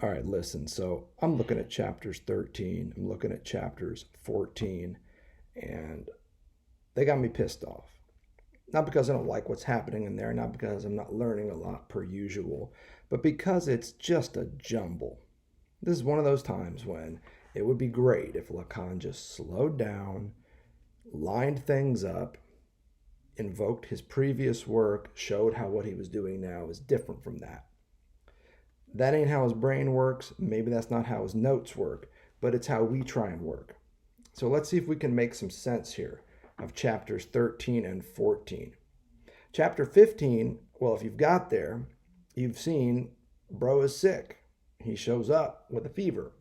All right, listen. So I'm looking at chapters 13, I'm looking at chapters 14, and they got me pissed off. Not because I don't like what's happening in there, not because I'm not learning a lot per usual, but because it's just a jumble. This is one of those times when it would be great if Lacan just slowed down, lined things up, invoked his previous work, showed how what he was doing now is different from that. That ain't how his brain works. Maybe that's not how his notes work, but it's how we try and work. So let's see if we can make some sense here of chapters 13 and 14. Chapter 15, well, if you've got there, you've seen bro is sick. He shows up with a fever,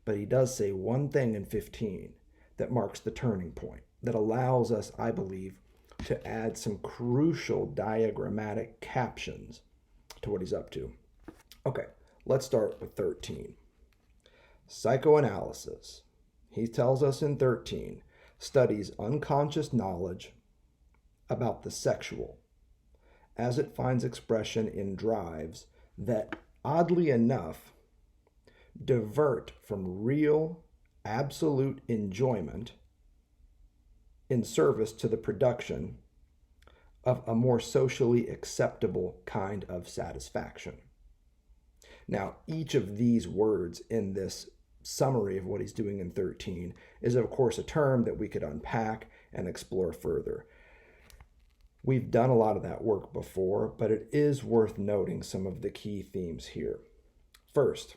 but he does say one thing in 15 that marks the turning point, that allows us, I believe, to add some crucial diagrammatic captions to what he's up to. Okay, let's start with 13. Psychoanalysis, he tells us in 13, studies unconscious knowledge about the sexual as it finds expression in drives that, oddly enough, divert from real, absolute enjoyment in service to the production of a more socially acceptable kind of satisfaction. Now, each of these words in this summary of what he's doing in 13 is, of course, a term that we could unpack and explore further. We've done a lot of that work before, but it is worth noting some of the key themes here. First,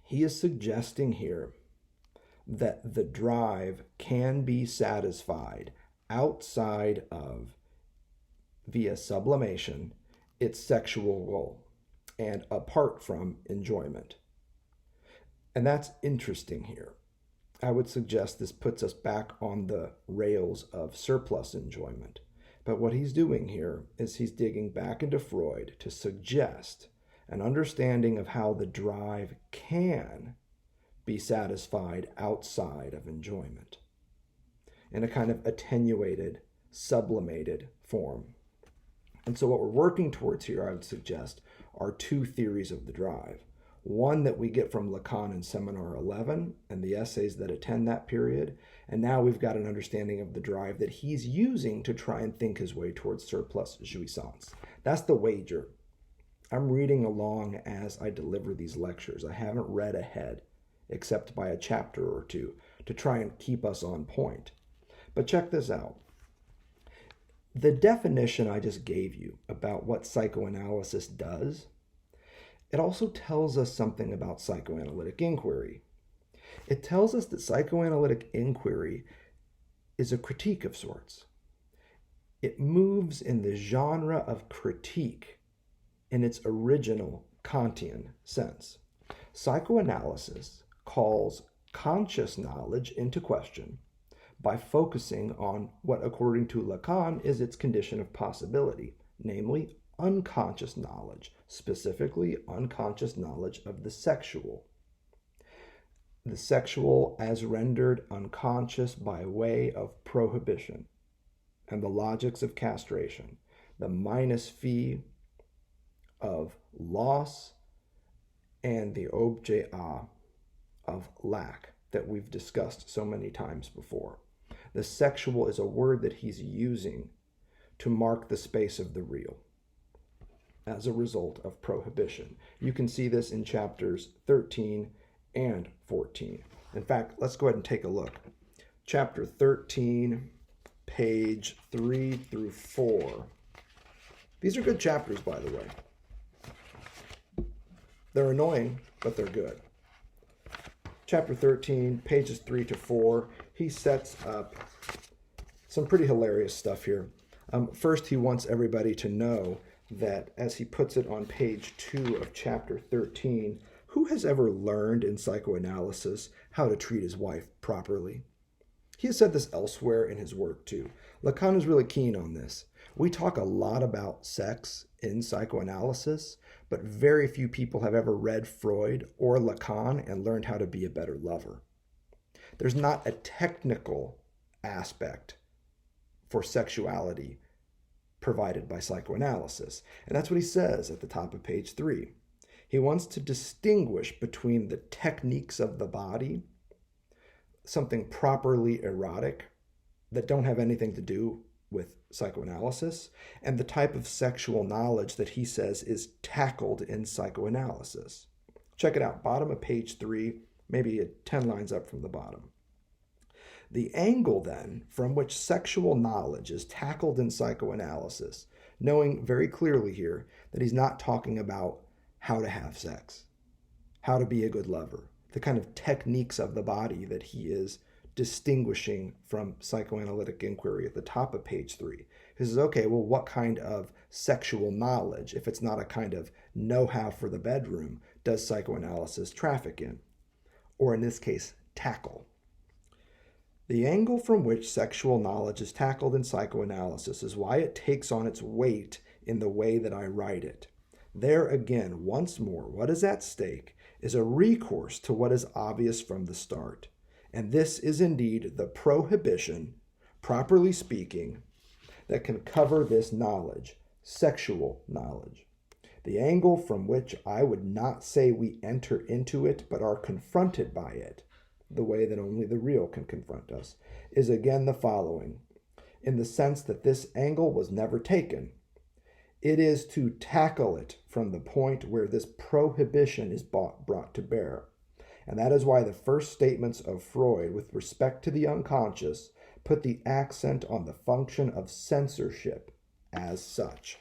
he is suggesting here that the drive can be satisfied outside of, via sublimation, its sexual goal, and apart from enjoyment. And that's interesting here. I would suggest this puts us back on the rails of surplus enjoyment. But what he's doing here is he's digging back into Freud to suggest an understanding of how the drive can be satisfied outside of enjoyment in a kind of attenuated, sublimated form. And so what we're working towards here, I would suggest, are two theories of the drive. One that we get from Lacan in Seminar 11 and the essays that attend that period. And now we've got an understanding of the drive that he's using to try and think his way towards surplus jouissance. That's the wager. I'm reading along as I deliver these lectures. I haven't read ahead, except by a chapter or two, to try and keep us on point. But check this out. The definition I just gave you about what psychoanalysis does, it also tells us something about psychoanalytic inquiry. It tells us that psychoanalytic inquiry is a critique of sorts. It moves in the genre of critique in its original Kantian sense. Psychoanalysis calls conscious knowledge into question by focusing on what, according to Lacan, is its condition of possibility, namely unconscious knowledge, specifically unconscious knowledge of the sexual. The sexual as rendered unconscious by way of prohibition and the logics of castration, the minus phi of loss and the objet a of lack that we've discussed so many times before. The sexual is a word that he's using to mark the space of the real as a result of prohibition. You can see this in chapters 13 and 14. In fact, let's go ahead and take a look. Chapter 13, page 3 through 4. These are good chapters, by the way. They're annoying, but they're good. Chapter 13, pages 3 to 4, he sets up some pretty hilarious stuff here. First, he wants everybody to know that, as he puts it on page 2 of chapter 13, who has ever learned in psychoanalysis how to treat his wife properly? He has said this elsewhere in his work too. Lacan is really keen on this. We talk a lot about sex in psychoanalysis, but very few people have ever read Freud or Lacan and learned how to be a better lover. There's not a technical aspect for sexuality provided by psychoanalysis. And that's what he says at the top of page 3. He wants to distinguish between the techniques of the body, something properly erotic that don't have anything to do with psychoanalysis, and the type of sexual knowledge that he says is tackled in psychoanalysis. Check it out, bottom of page 3, maybe 10 lines up from the bottom. The angle, then, from which sexual knowledge is tackled in psychoanalysis, knowing very clearly here that he's not talking about how to have sex, how to be a good lover, the kind of techniques of the body that he is distinguishing from psychoanalytic inquiry at the top of page 3. He says, okay, well, what kind of sexual knowledge, if it's not a kind of know-how for the bedroom, does psychoanalysis traffic in? Or in this case, tackle? The angle from which sexual knowledge is tackled in psychoanalysis is why it takes on its weight in the way that I write it. There again, once more, what is at stake is a recourse to what is obvious from the start. And this is indeed the prohibition, properly speaking, that can cover this knowledge, sexual knowledge. The angle from which I would not say we enter into it, but are confronted by it, the way that only the real can confront us, is again the following, in the sense that this angle was never taken. It is to tackle it from the point where this prohibition is brought to bear. And that is why the first statements of Freud with respect to the unconscious put the accent on the function of censorship as such.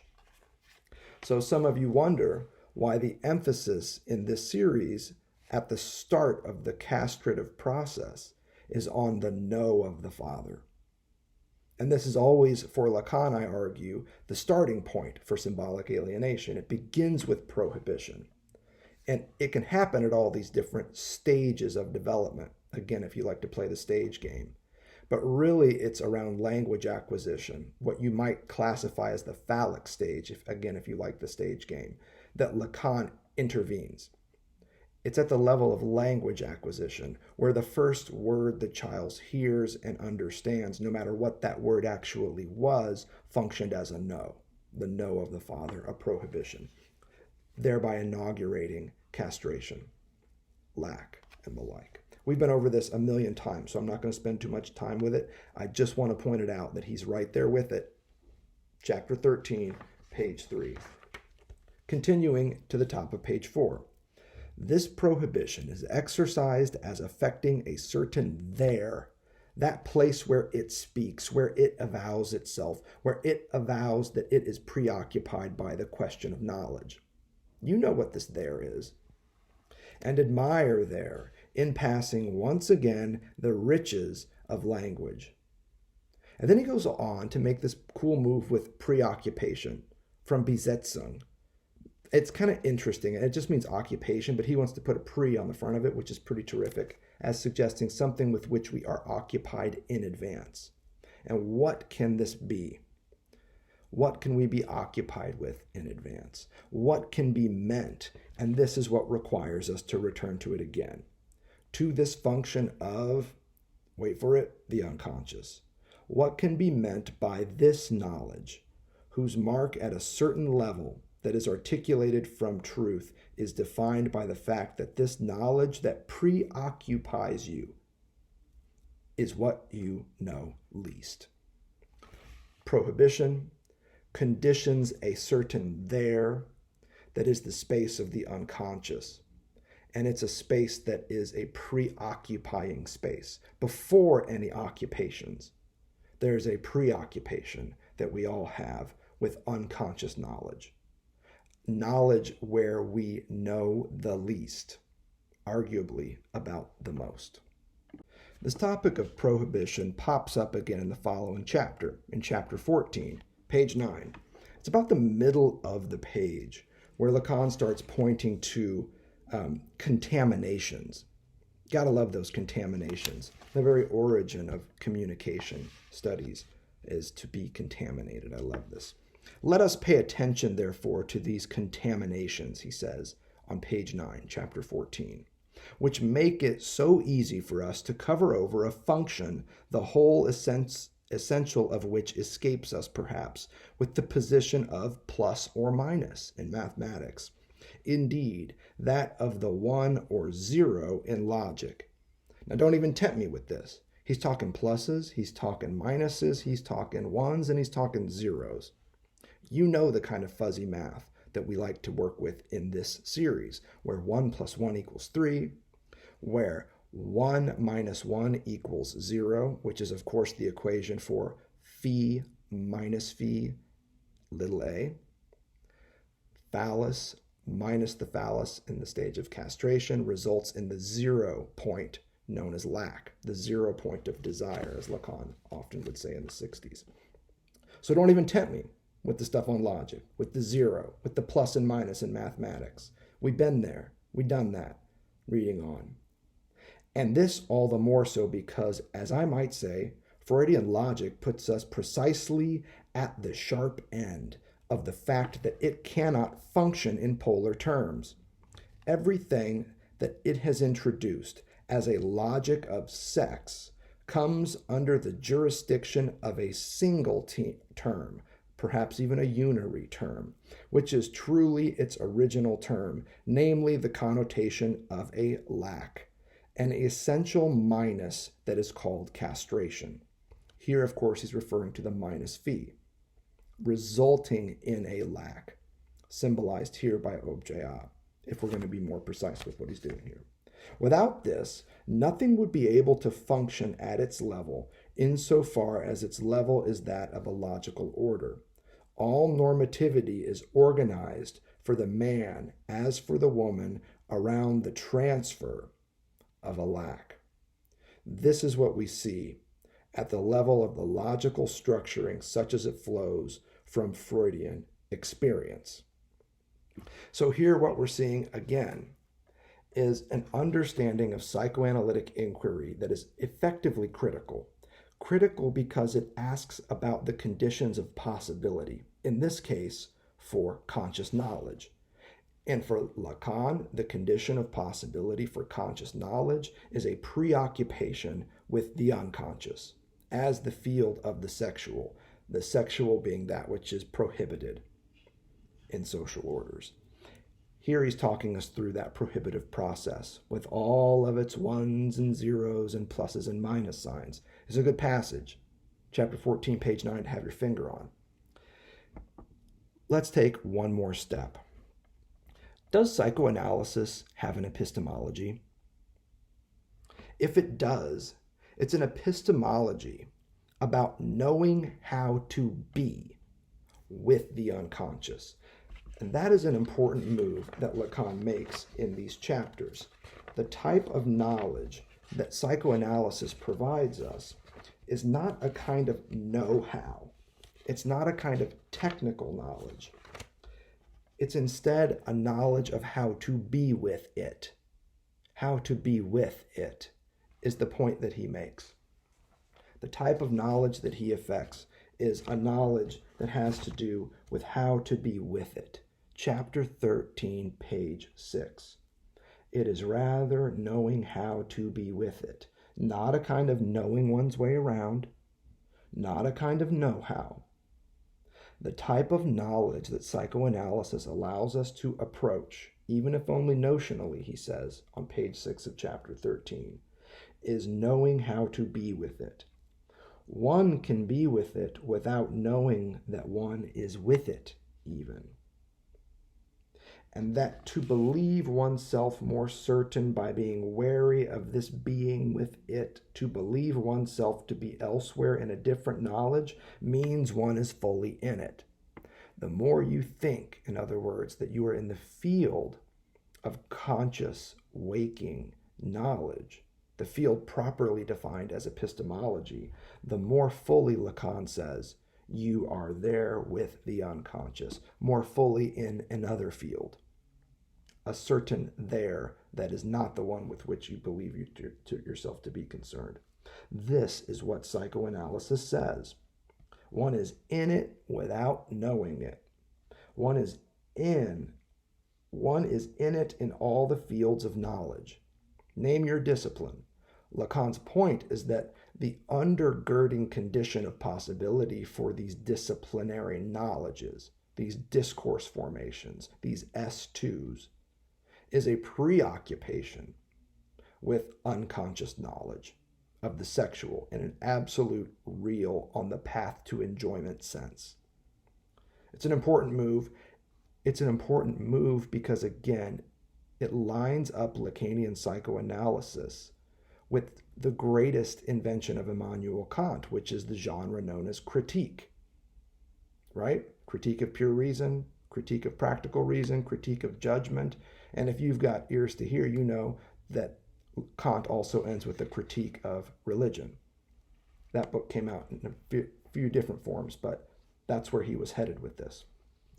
So some of you wonder why the emphasis in this series at the start of the castrative process is on the no of the father. And this is always, for Lacan, I argue, the starting point for symbolic alienation. It begins with prohibition. And it can happen at all these different stages of development. Again, if you like to play the stage game. But really, it's around language acquisition, what you might classify as the phallic stage, if you like the stage game, that Lacan intervenes. It's at the level of language acquisition, where the first word the child hears and understands, no matter what that word actually was, functioned as a no, the no of the father, a prohibition, thereby inaugurating castration, lack, and the like. We've been over this a million times, so I'm not going to spend too much time with it. I just want to point it out that he's right there with it. Chapter 13, page 3. Continuing to the top of page 4. This prohibition is exercised as affecting a certain there, that place where it speaks, where it avows itself, where it avows that it is preoccupied by the question of knowledge. You know what this there is. And admire there, in passing once again, the riches of language. And then he goes on to make this cool move with preoccupation from Besetzung. It's kind of interesting, and it just means occupation, but he wants to put a pre on the front of it, which is pretty terrific, as suggesting something with which we are occupied in advance. And what can this be? What can we be occupied with in advance? What can be meant? And this is what requires us to return to it again. To this function of, wait for it, the unconscious. What can be meant by this knowledge, whose mark at a certain level that is articulated from truth is defined by the fact that this knowledge that preoccupies you is what you know least. Prohibition conditions a certain there that is the space of the unconscious. And it's a space that is a preoccupying space. Before any occupations, there's a preoccupation that we all have with unconscious knowledge. Knowledge where we know the least, arguably about the most. This topic of prohibition pops up again in the following chapter, in chapter 14, page 9. It's about the middle of the page, where Lacan starts pointing to contaminations. Gotta love those contaminations. The very origin of communication studies is to be contaminated. I love this. Let us pay attention, therefore, to these contaminations, he says on page 9, chapter 14, which make it so easy for us to cover over a function, the whole essential of which escapes us, perhaps, with the position of plus or minus in mathematics. indeed that of the one or zero in logic. Now don't even tempt me with this. He's talking pluses, he's talking minuses, he's talking ones, and he's talking zeros. You know the kind of fuzzy math that we like to work with in this series, where 1 plus 1 equals 3, where 1 minus 1 equals 0, which is, of course, the equation for phi minus phi little a, phallus minus the phallus in the stage of castration results in the 0 point known as lack, the 0 point of desire, as Lacan often would say in the 60s. So don't even tempt me with the stuff on logic, with the zero, with the plus and minus in mathematics. We've been there. We've done that. Reading on. And this all the more so because, as I might say, Freudian logic puts us precisely at the sharp end of the fact that it cannot function in polar terms. Everything that it has introduced as a logic of sex comes under the jurisdiction of a single term, perhaps even a unary term, which is truly its original term, namely the connotation of a lack, an essential minus that is called castration. Here, of course, he's referring to the minus phi, resulting in a lack, symbolized here by objet, if we're going to be more precise with what he's doing here. Without this, nothing would be able to function at its level, insofar as its level is that of a logical order. All normativity is organized for the man as for the woman around the transfer of a lack. This is what we see at the level of the logical structuring such as it flows from Freudian experience. So here what we're seeing again is an understanding of psychoanalytic inquiry that is effectively critical. Critical because it asks about the conditions of possibility, in this case, for conscious knowledge. And for Lacan, the condition of possibility for conscious knowledge is a preoccupation with the unconscious as the field of the sexual being that which is prohibited in social orders. Here he's talking us through that prohibitive process with all of its ones and zeros and pluses and minus signs. It's a good passage. Chapter 14, page 9 to have your finger on. Let's take one more step. Does psychoanalysis have an epistemology? If it does, it's an epistemology about knowing how to be with the unconscious. And that is an important move that Lacan makes in these chapters. The type of knowledge that psychoanalysis provides us is not a kind of know-how. It's not a kind of technical knowledge. It's instead a knowledge of how to be with it. How to be with it is the point that he makes. The type of knowledge that he affects is a knowledge that has to do with how to be with it. Chapter 13, page 6. It is rather knowing how to be with it, not a kind of knowing one's way around, not a kind of know-how. The type of knowledge that psychoanalysis allows us to approach, even if only notionally, he says on page 6 of chapter 13, is knowing how to be with it. One can be with it without knowing that one is with it, even. And that to believe oneself more certain by being wary of this being with it, to believe oneself to be elsewhere in a different knowledge, means one is fully in it. The more you think, in other words, that you are in the field of conscious, waking knowledge, the field properly defined as epistemology, the more fully, Lacan says, you are there with the unconscious, more fully in another field. A certain there that is not the one with which you believe to yourself to be concerned. This is what psychoanalysis says. One is in it without knowing it. One is in it in all the fields of knowledge. Name your discipline. Lacan's point is that the undergirding condition of possibility for these disciplinary knowledges, these discourse formations, these S2s, is a preoccupation with unconscious knowledge of the sexual in an absolute, real, on the path to enjoyment sense. It's an important move. It's an important move because, again, it lines up Lacanian psychoanalysis with the greatest invention of Immanuel Kant, which is the genre known as critique, right? Critique of pure reason, critique of practical reason, critique of judgment. And if you've got ears to hear, you know that Kant also ends with a critique of religion. That book came out in a few different forms, but that's where he was headed with this,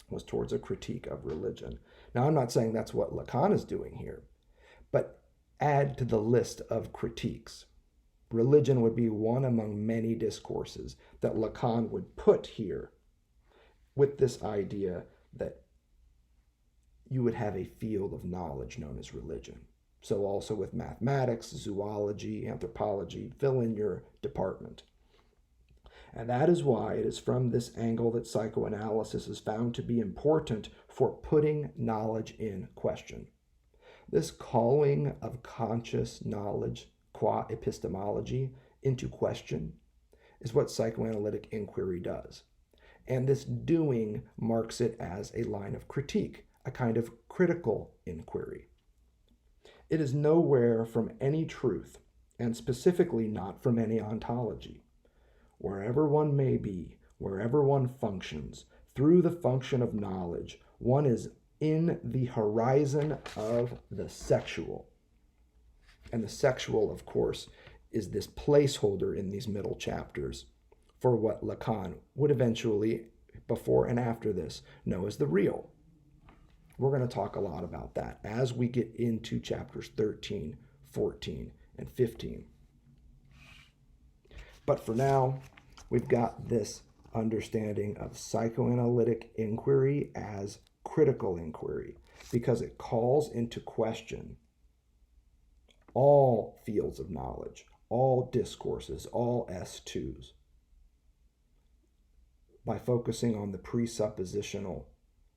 was towards a critique of religion. Now, I'm not saying that's what Lacan is doing here, but add to the list of critiques. Religion would be one among many discourses that Lacan would put here with this idea that you would have a field of knowledge known as religion. So also with mathematics, zoology, anthropology, fill in your department. And that is why it is from this angle that psychoanalysis is found to be important for putting knowledge in question. This calling of conscious knowledge, qua epistemology, into question is what psychoanalytic inquiry does. And this doing marks it as a line of critique, a kind of critical inquiry. It is nowhere from any truth, and specifically not from any ontology. Wherever one may be, wherever one functions, through the function of knowledge, one is in the horizon of the sexual. And the sexual, of course, is this placeholder in these middle chapters for what Lacan would eventually, before and after this, know as the real. We're going to talk a lot about that as we get into chapters 13, 14, and 15. But for now, we've got this understanding of psychoanalytic inquiry as critical inquiry, because it calls into question all fields of knowledge, all discourses, all S2s, by focusing on the presuppositional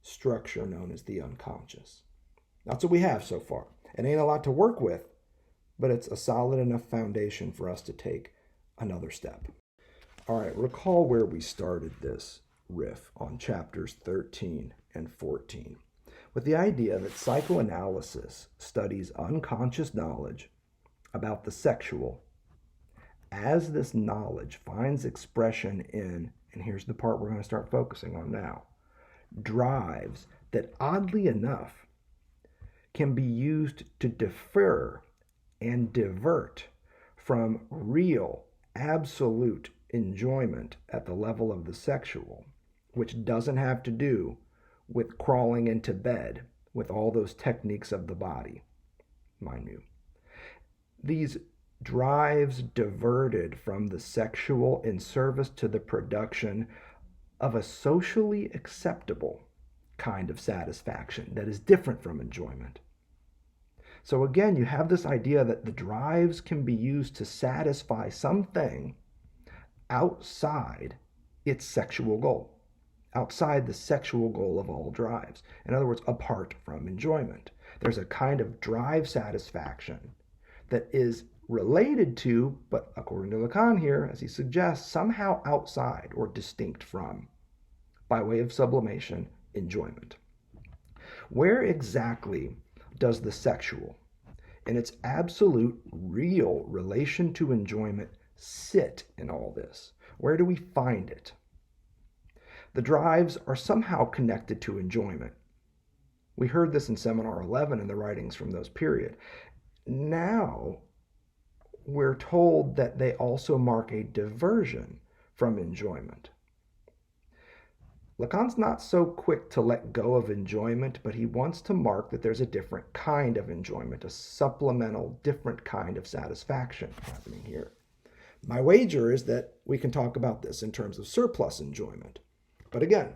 structure known as the unconscious. That's what we have so far. It ain't a lot to work with, but it's a solid enough foundation for us to take another step. All right, recall where we started this riff on chapters 13 and 14, with the idea that psychoanalysis studies unconscious knowledge about the sexual as this knowledge finds expression in, and here's the part we're going to start focusing on now, drives that oddly enough can be used to defer and divert from real, absolute enjoyment at the level of the sexual, which doesn't have to do with crawling into bed with all those techniques of the body, mind you. These drives diverted from the sexual in service to the production of a socially acceptable kind of satisfaction that is different from enjoyment. So again, you have this idea that the drives can be used to satisfy something outside its sexual goal, outside the sexual goal of all drives. In other words, apart from enjoyment. There's a kind of drive satisfaction that is related to, but according to Lacan here, as he suggests, somehow outside or distinct from, by way of sublimation, enjoyment. Where exactly does the sexual, in its absolute real relation to enjoyment, sit in all this? Where do we find it? The drives are somehow connected to enjoyment. We heard this in Seminar 11 in the writings from those period. Now, we're told that they also mark a diversion from enjoyment. Lacan's not so quick to let go of enjoyment, but he wants to mark that there's a different kind of enjoyment, a supplemental, different kind of satisfaction happening here. My wager is that we can talk about this in terms of surplus enjoyment. But again,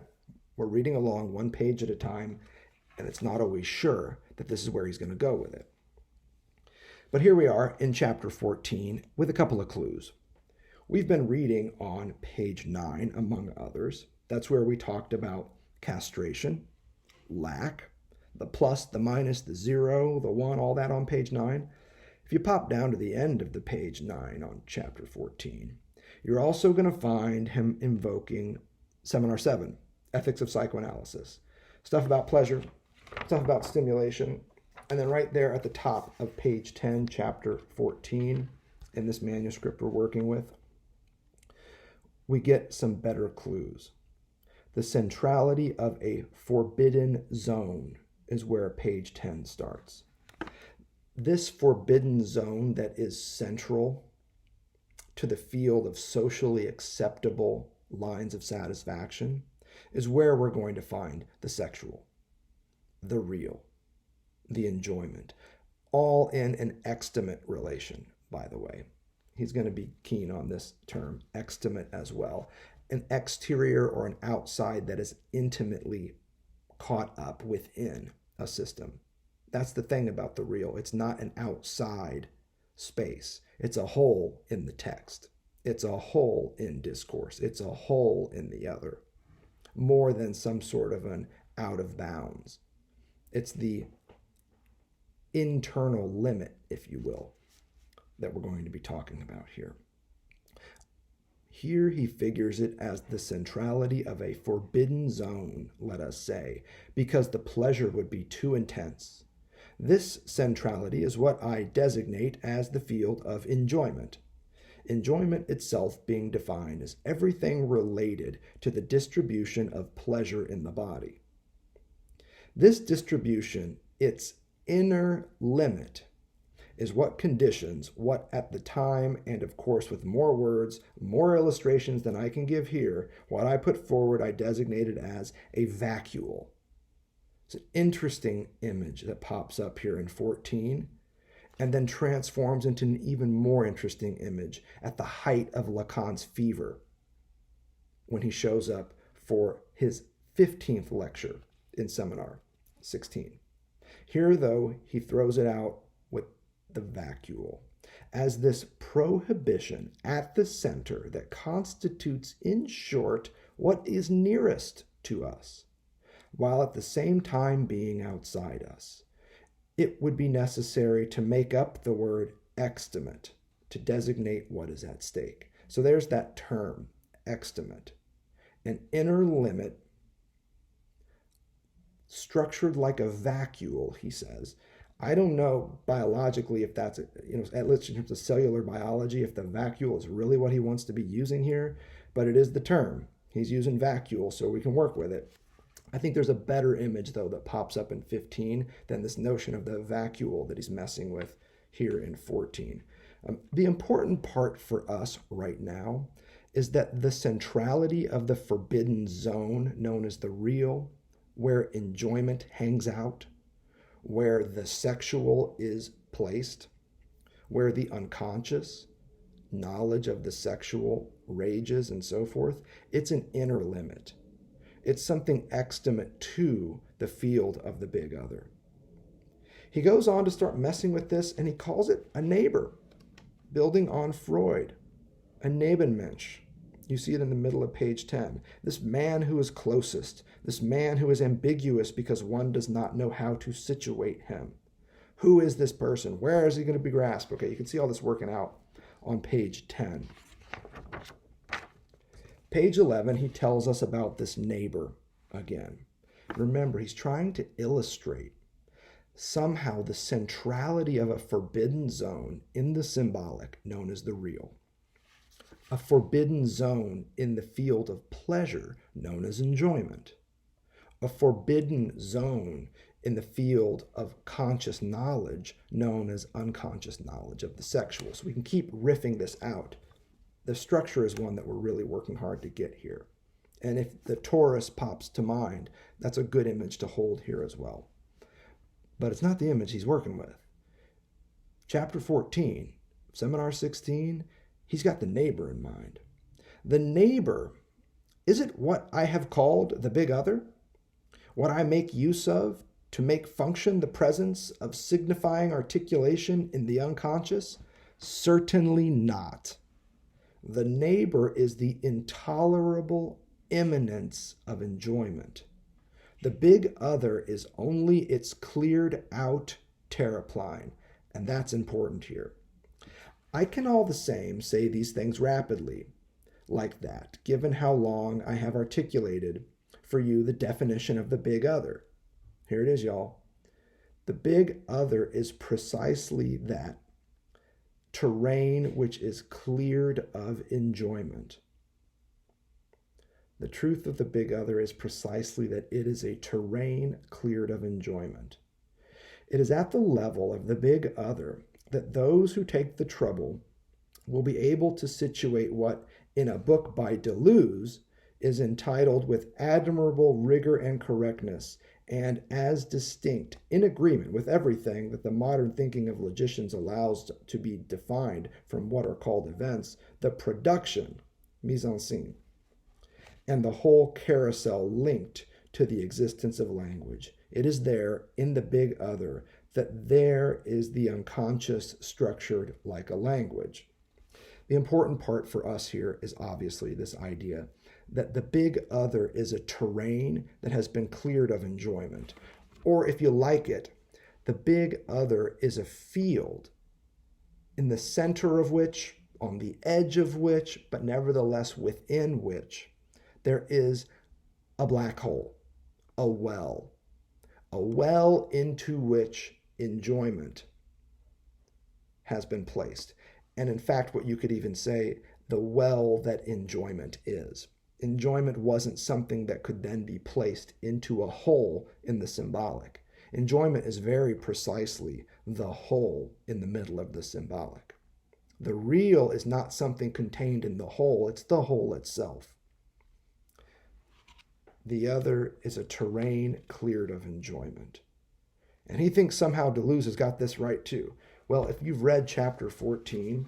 we're reading along one page at a time, and it's not always sure that this is where he's going to go with it. But here we are in chapter 14 with a couple of clues. We've been reading on page 9, among others. That's where we talked about castration, lack, the plus, the minus, the 0, the 1, all that on page 9. If you pop down to the end of the page 9 on chapter 14, you're also going to find him invoking Seminar 7, Ethics of Psychoanalysis. Stuff about pleasure, stuff about stimulation, and then right there at the top of page 10, chapter 14, in this manuscript we're working with, we get some better clues. The centrality of a forbidden zone is where page 10 starts. This forbidden zone that is central to the field of socially acceptable lines of satisfaction is where we're going to find the sexual, the real, the enjoyment, all in an extimate relation, by the way. He's going to be keen on this term, extimate, as well. An exterior or an outside that is intimately caught up within a system. That's the thing about the real. It's not an outside space. It's a hole in the text. It's a hole in discourse. It's a hole in the other, more than some sort of an out of bounds. It's the internal limit, if you will, that we're going to be talking about here. Here he figures it as the centrality of a forbidden zone, let us say, because the pleasure would be too intense. This centrality is what I designate as the field of enjoyment. Enjoyment itself being defined as everything related to the distribution of pleasure in the body. This distribution, its inner limit, is what conditions what at the time, and of course with more words, more illustrations than I can give here, what I put forward I designated as a vacuole. It's an interesting image that pops up here in 14 and then transforms into an even more interesting image at the height of Lacan's fever when he shows up for his 15th lecture in Seminar 16. Here, though, he throws it out with the vacuole as this prohibition at the center that constitutes, in short, what is nearest to us, while at the same time being outside us. It would be necessary to make up the word extimate to designate what is at stake. So there's that term, extimate, an inner limit structured like a vacuole, he says. I don't know biologically if that's, at least in terms of cellular biology, if the vacuole is really what he wants to be using here, but it is the term. He's using vacuole, so we can work with it. I think there's a better image, though, that pops up in 15 than this notion of the vacuole that he's messing with here in 14. The important part for us right now is that the centrality of the forbidden zone, known as the real, where enjoyment hangs out, where the sexual is placed, where the unconscious knowledge of the sexual rages and so forth, it's an inner limit. It's something extimate to the field of the big other. He goes on to start messing with this, and he calls it a neighbor, building on Freud, a Nebenmensch. You see it in the middle of page 10. This man who is closest, this man who is ambiguous because one does not know how to situate him. Who is this person? Where is he going to be grasped? Okay, you can see all this working out on page 10. Page 11, he tells us about this neighbor again. Remember, he's trying to illustrate somehow the centrality of a forbidden zone in the symbolic known as the real. A forbidden zone in the field of pleasure known as enjoyment. A forbidden zone in the field of conscious knowledge known as unconscious knowledge of the sexual. So we can keep riffing this out. The structure is one that we're really working hard to get here. And if the torus pops to mind, that's a good image to hold here as well. But it's not the image he's working with. Chapter 14, Seminar 16, he's got the neighbor in mind. The neighbor, is it what I have called the big other? What I make use of to make function the presence of signifying articulation in the unconscious? Certainly not. The neighbor is the intolerable immanence of enjoyment, The big other is only its cleared out terrapline, and that's important here. I can all the same say these things rapidly, like that, given how long I have articulated for you the definition of the big other. Here it is, y'all. The big other is precisely that terrain which is cleared of enjoyment. The truth of the big other is precisely that it is a terrain cleared of enjoyment. It is at the level of the big other that those who take the trouble will be able to situate what, in a book by Deleuze, is entitled with admirable rigor and correctness, and as distinct, in agreement with everything that the modern thinking of logicians allows to be defined from what are called events, the production, mise en scène, and the whole carousel linked to the existence of language. It is there, in the big other, that there is the unconscious structured like a language. The important part for us here is obviously this idea that the big other is a terrain that has been cleared of enjoyment. Or if you like it, the big other is a field in the center of which, on the edge of which, but nevertheless within which, there is a black hole, a well into which enjoyment has been placed. And in fact, what you could even say, the well that enjoyment is. Enjoyment wasn't something that could then be placed into a hole in the symbolic. Enjoyment is very precisely the hole in the middle of the symbolic. The real is not something contained in the hole, it's the hole itself. The other is a terrain cleared of enjoyment. And he thinks somehow Deleuze has got this right too. Well, if you've read chapter 14,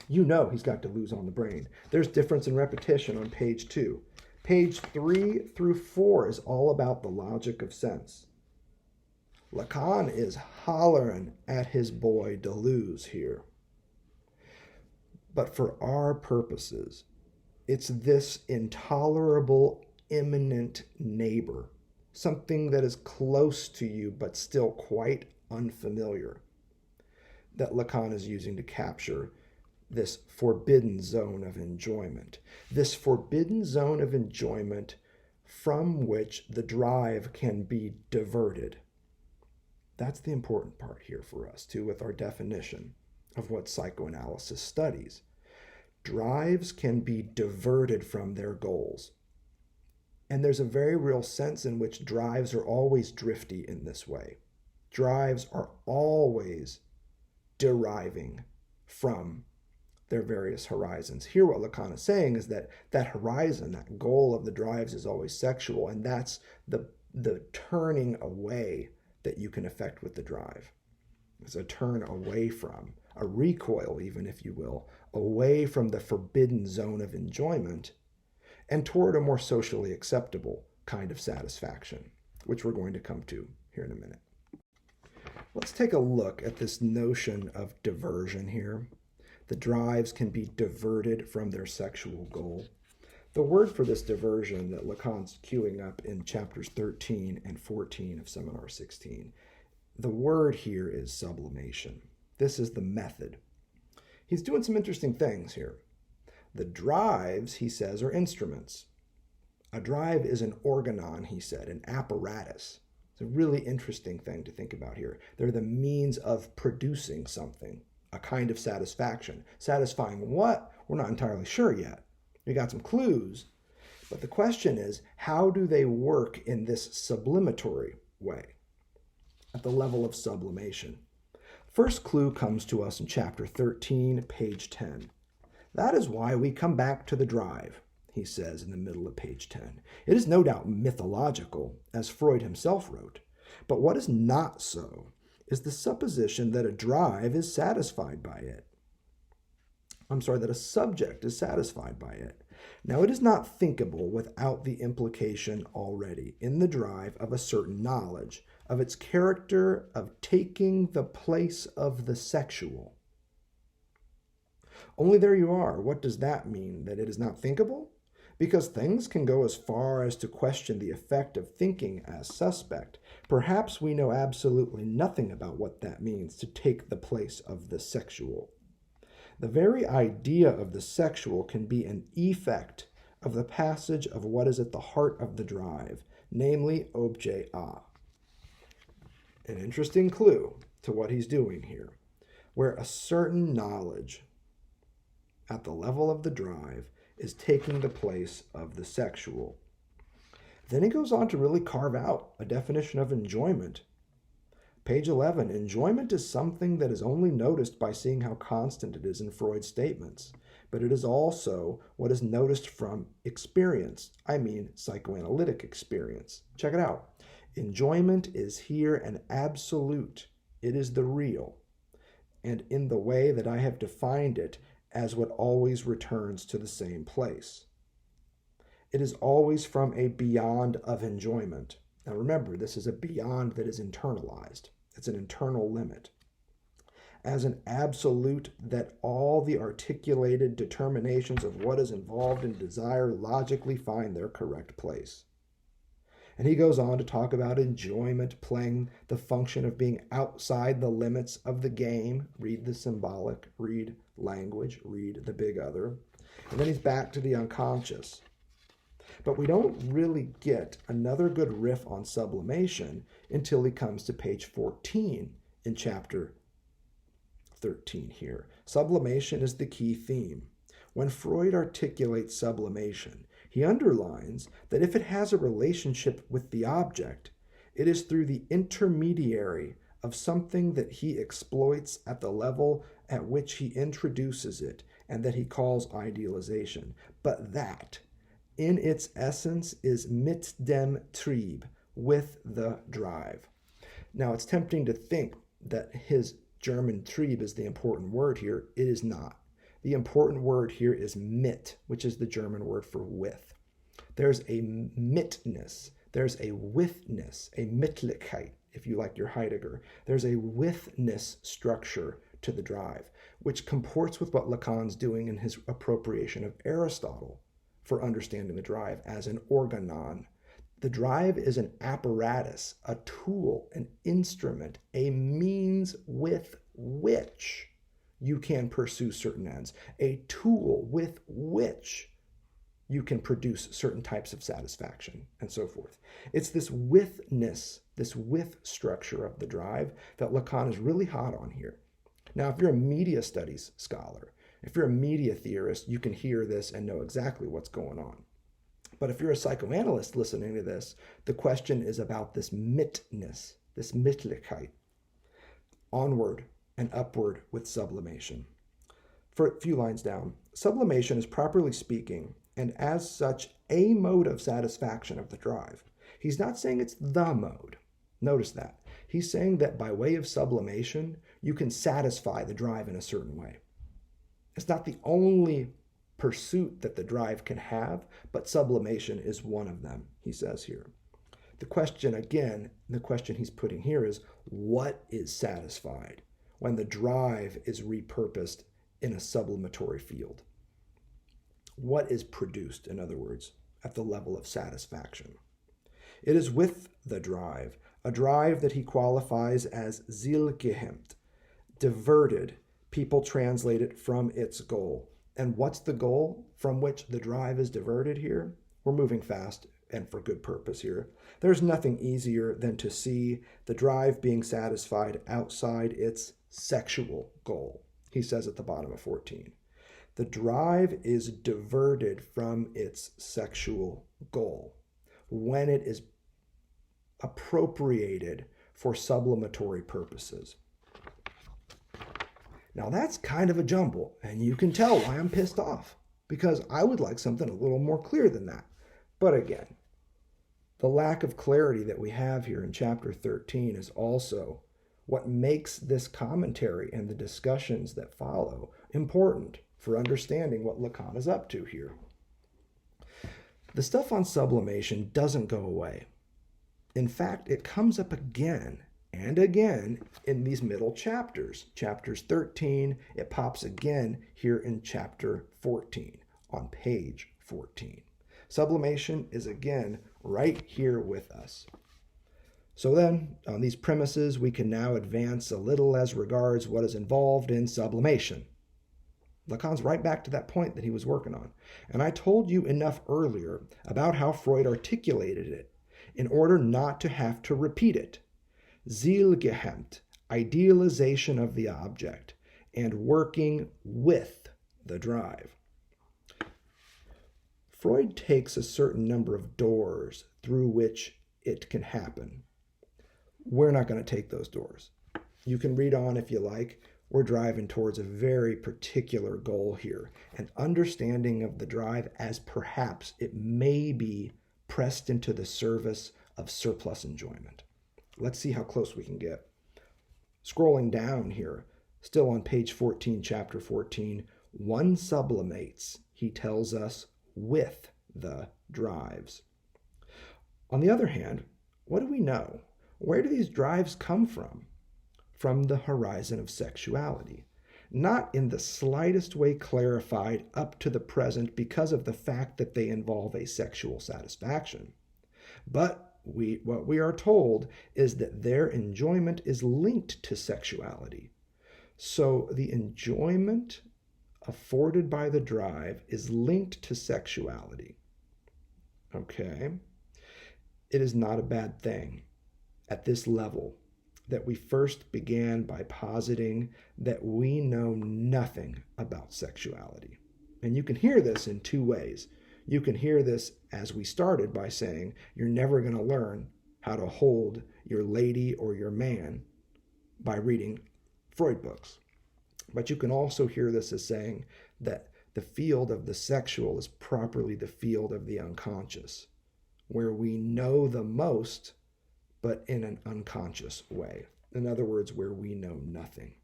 you know he's got Deleuze on the brain. There's difference in repetition on page 2. Page 3 through 4 is all about the logic of sense. Lacan is hollering at his boy Deleuze here. But for our purposes, it's this intolerable, imminent neighbor, something that is close to you but still quite unfamiliar, that Lacan is using to capture this forbidden zone of enjoyment. This forbidden zone of enjoyment from which the drive can be diverted. That's the important part here for us, too, with our definition of what psychoanalysis studies. Drives can be diverted from their goals. And there's a very real sense in which drives are always drifty in this way. Drives are always deriving from their various horizons. Here what Lacan is saying is that that horizon, that goal of the drives is always sexual, and that's the turning away that you can effect with the drive. It's a turn away from, a recoil even, if you will, away from the forbidden zone of enjoyment and toward a more socially acceptable kind of satisfaction, which we're going to come to here in a minute. Let's take a look at this notion of diversion here. The drives can be diverted from their sexual goal. The word for this diversion that Lacan's queuing up in chapters 13 and 14 of Seminar 16, the word here is sublimation. This is the method. He's doing some interesting things here. The drives, he says, are instruments. A drive is an organon, he said, an apparatus. It's a really interesting thing to think about here. They're the means of producing something, a kind of satisfaction. Satisfying what? We're not entirely sure yet. We got some clues, but the question is, how do they work in this sublimatory way, at the level of sublimation? First clue comes to us in chapter 13, page 10. That is why we come back to the drive, he says in the middle of page 10. It is no doubt mythological, as Freud himself wrote, but what is not so is the supposition that a drive is satisfied by it. That a subject is satisfied by it. Now, it is not thinkable without the implication already in the drive of a certain knowledge, of its character of taking the place of the sexual. Only there you are. What does that mean? That it is not thinkable? because things can go as far as to question the effect of thinking as suspect. Perhaps we know absolutely nothing about what that means to take the place of the sexual. The very idea of the sexual can be an effect of the passage of what is at the heart of the drive, namely objet A. An interesting clue to what he's doing here, where a certain knowledge at the level of the drive is taking the place of the sexual. Then he goes on to really carve out a definition of enjoyment. Page 11, enjoyment is something that is only noticed by seeing how constant it is in Freud's statements, but it is also what is noticed from experience. I mean psychoanalytic experience. Check it out. Enjoyment is here an absolute. It is the real, and in the way that I have defined it as what always returns to the same place. It is always from a beyond of enjoyment. Now remember, this is a beyond that is internalized. It's an internal limit. As an absolute that all the articulated determinations of what is involved in desire logically find their correct place. And he goes on to talk about enjoyment playing the function of being outside the limits of the game. Read the symbolic, read language, read the big other. And then he's back to the unconscious. But we don't really get another good riff on sublimation until he comes to page 14 in chapter 13 here. Sublimation is the key theme. When Freud articulates sublimation, he underlines that if it has a relationship with the object, it is through the intermediary of something that he exploits at the level at which he introduces it and that he calls idealization. But that, in its essence, is mit dem Trieb, with the drive. Now, it's tempting to think that his German Trieb is the important word here. It is not. The important word here is mit, which is the German word for with. There's a mitness, there's a withness, a Mittlichkeit, if you like your Heidegger. There's a withness structure to the drive, which comports with what Lacan's doing in his appropriation of Aristotle for understanding the drive as an organon. The drive is an apparatus, a tool, an instrument, a means with which you can pursue certain ends, a tool with which you can produce certain types of satisfaction, and so forth. It's this withness, this with structure of the drive that Lacan is really hot on here. Now, if you're a media studies scholar, if you're a media theorist, you can hear this and know exactly what's going on. But if you're a psychoanalyst listening to this, the question is about this mitness, this Mittlichkeit, onward and upward with sublimation. For a few lines down, sublimation is properly speaking, and as such, a mode of satisfaction of the drive. He's not saying it's the mode. Notice that. He's saying that by way of sublimation, you can satisfy the drive in a certain way. It's not the only pursuit that the drive can have, but sublimation is one of them, he says here. The question, again, the question he's putting here is, what is satisfied when the drive is repurposed in a sublimatory field? What is produced, in other words, at the level of satisfaction? It is with the drive, a drive that he qualifies as zielgehemmt, diverted. People translate it from its goal. And what's the goal from which the drive is diverted here? We're moving fast and for good purpose here. There's nothing easier than to see the drive being satisfied outside its sexual goal. He says at the bottom of 14. The drive is diverted from its sexual goal when it is appropriated for sublimatory purposes. Now that's kind of a jumble, and you can tell why I'm pissed off, because I would like something a little more clear than that. But again, the lack of clarity that we have here in chapter 13 is also what makes this commentary and the discussions that follow important for understanding what Lacan is up to here. The stuff on sublimation doesn't go away. In fact, it comes up again and again in these middle chapters. Chapters 13, it pops again here in chapter 14, on page 14. Sublimation is again right here with us. So then, on these premises, we can now advance a little as regards what is involved in sublimation. Lacan's right back to that point that he was working on. And I told you enough earlier about how Freud articulated it in order not to have to repeat it. Zielgehemmt, idealization of the object, and working with the drive. Freud takes a certain number of doors through which it can happen. We're not going to take those doors. You can read on if you like. We're driving towards a very particular goal here, an understanding of the drive as perhaps it may be pressed into the service of surplus enjoyment. Let's see how close we can get. Scrolling down here, still on page 14, chapter 14, one sublimates, he tells us, with the drives. On the other hand, what do we know? Where do these drives come from? From the horizon of sexuality. Not in the slightest way clarified up to the present because of the fact that they involve a sexual satisfaction. But what we are told is that their enjoyment is linked to sexuality. So the enjoyment afforded by the drive is linked to sexuality. Okay? It is not a bad thing at this level that we first began by positing that we know nothing about sexuality. And you can hear this in two ways. You can hear this as we started by saying you're never going to learn how to hold your lady or your man by reading Freud books. But you can also hear this as saying that the field of the sexual is properly the field of the unconscious, where we know the most, but in an unconscious way. In other words, where we know nothing.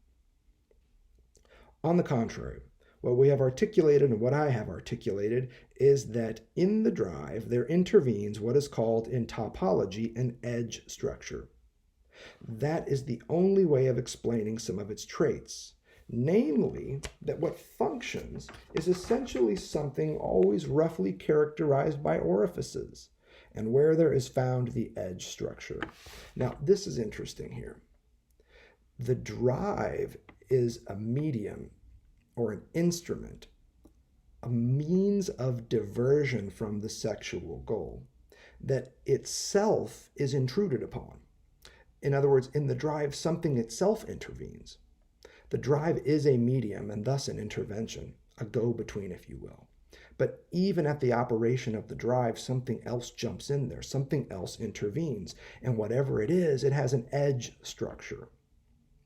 On the contrary, what we have articulated and what I have articulated is that in the drive there intervenes what is called in topology an edge structure. That is the only way of explaining some of its traits. Namely, that what functions is essentially something always roughly characterized by orifices, and where there is found the edge structure. Now, this is interesting here. The drive is a medium or an instrument, a means of diversion from the sexual goal that itself is intruded upon. In other words, in the drive, something itself intervenes. The drive is a medium and thus an intervention, a go-between, if you will. But even at the operation of the drive, something else jumps in there, something else intervenes. And whatever it is, it has an edge structure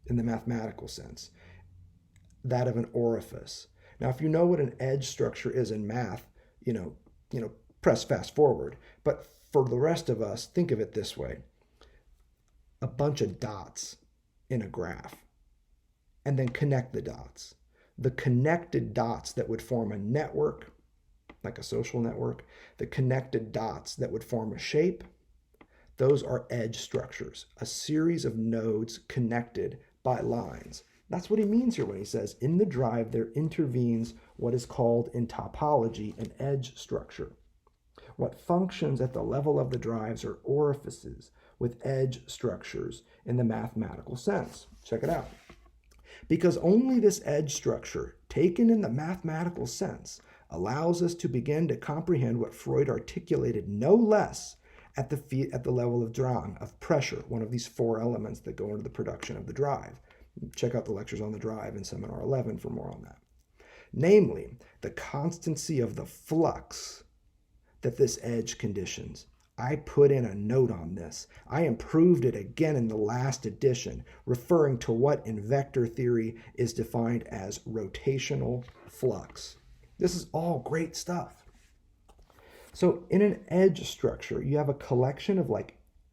in the mathematical sense, that of an orifice. Now, if you know what an edge structure is in math, press fast forward. But for the rest of us, think of it this way. A bunch of dots in a graph, and then connect the dots. The connected dots that would form a network, like a social network, the connected dots that would form a shape, those are edge structures, a series of nodes connected by lines. That's what he means here when he says, in the drive there intervenes what is called in topology an edge structure. What functions at the level of the drives are orifices with edge structures in the mathematical sense. Check it out. Because only this edge structure, taken in the mathematical sense, allows us to begin to comprehend what Freud articulated no less at the level of Drang, of pressure, one of these four elements that go into the production of the drive. Check out the lectures on the drive in Seminar 11 for more on that. Namely, the constancy of the flux that this edge conditions. I put in a note on this. I improved it again in the last edition, referring to what in vector theory is defined as rotational flux. This is all great stuff. So in an edge structure, you have a collection of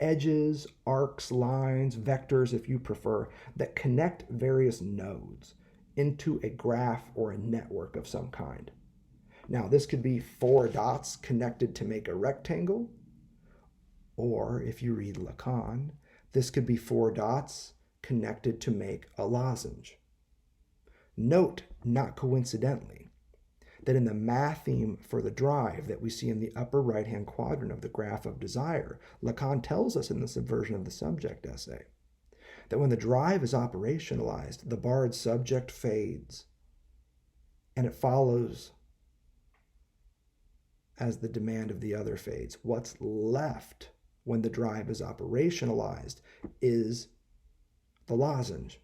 edges, arcs, lines, vectors, if you prefer, that connect various nodes into a graph or a network of some kind. Now, this could be four dots connected to make a rectangle, or if you read Lacan, this could be four dots connected to make a lozenge. Note, not coincidentally, that in the matheme for the drive that we see in the upper right-hand quadrant of the graph of desire, Lacan tells us in the Subversion of the Subject essay that when the drive is operationalized, the barred subject fades, and it follows as the demand of the other fades. What's left when the drive is operationalized is the lozenge,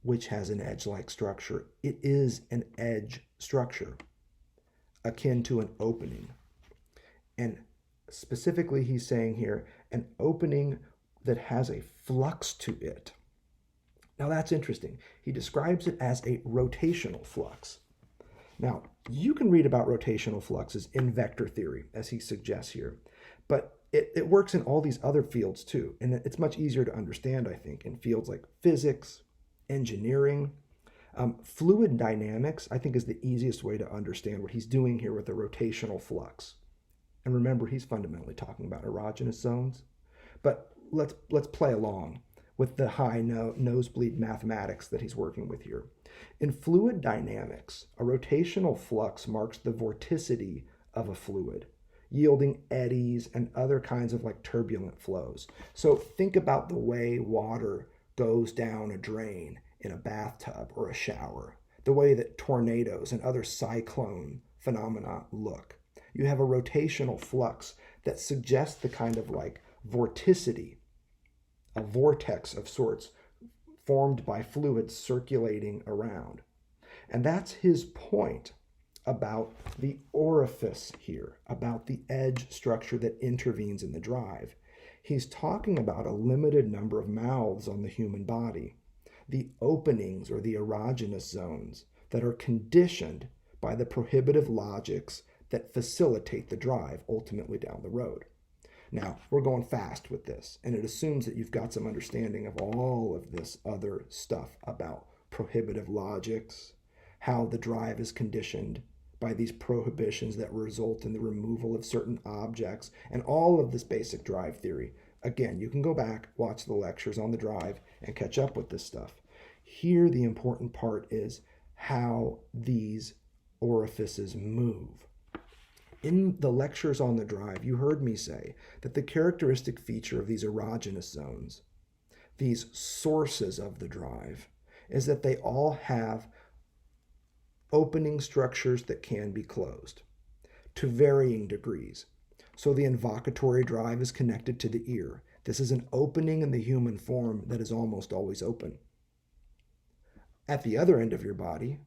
which has an edge-like structure. It is an edge structure, akin to an opening. And specifically, he's saying here, an opening that has a flux to it. Now that's interesting. He describes it as a rotational flux. Now, you can read about rotational fluxes in vector theory, as he suggests here, but it works in all these other fields too, and it's much easier to understand, I think, in fields like physics, engineering. Fluid dynamics, I think, is the easiest way to understand what he's doing here with a rotational flux. And remember, he's fundamentally talking about erogenous zones. But let's play along with the high nosebleed mathematics that he's working with here. In fluid dynamics, a rotational flux marks the vorticity of a fluid, yielding eddies and other kinds of like turbulent flows. So think about the way water goes down a drain in a bathtub or a shower, the way that tornadoes and other cyclone phenomena look. You have a rotational flux that suggests the kind of like vorticity, a vortex of sorts formed by fluids circulating around. And that's his point about the orifice here, about the edge structure that intervenes in the drive. He's talking about a limited number of mouths on the human body, the openings or the erogenous zones that are conditioned by the prohibitive logics that facilitate the drive ultimately down the road. Now, we're going fast with this, and it assumes that you've got some understanding of all of this other stuff about prohibitive logics, how the drive is conditioned by these prohibitions that result in the removal of certain objects, and all of this basic drive theory. Again, you can go back, watch the lectures on the drive, and catch up with this stuff. Here, the important part is how these orifices move. In the lectures on the drive, you heard me say that the characteristic feature of these erogenous zones, these sources of the drive, is that they all have opening structures that can be closed to varying degrees. So the invocatory drive is connected to the ear. This is an opening in the human form that is almost always open. At the other end of your body,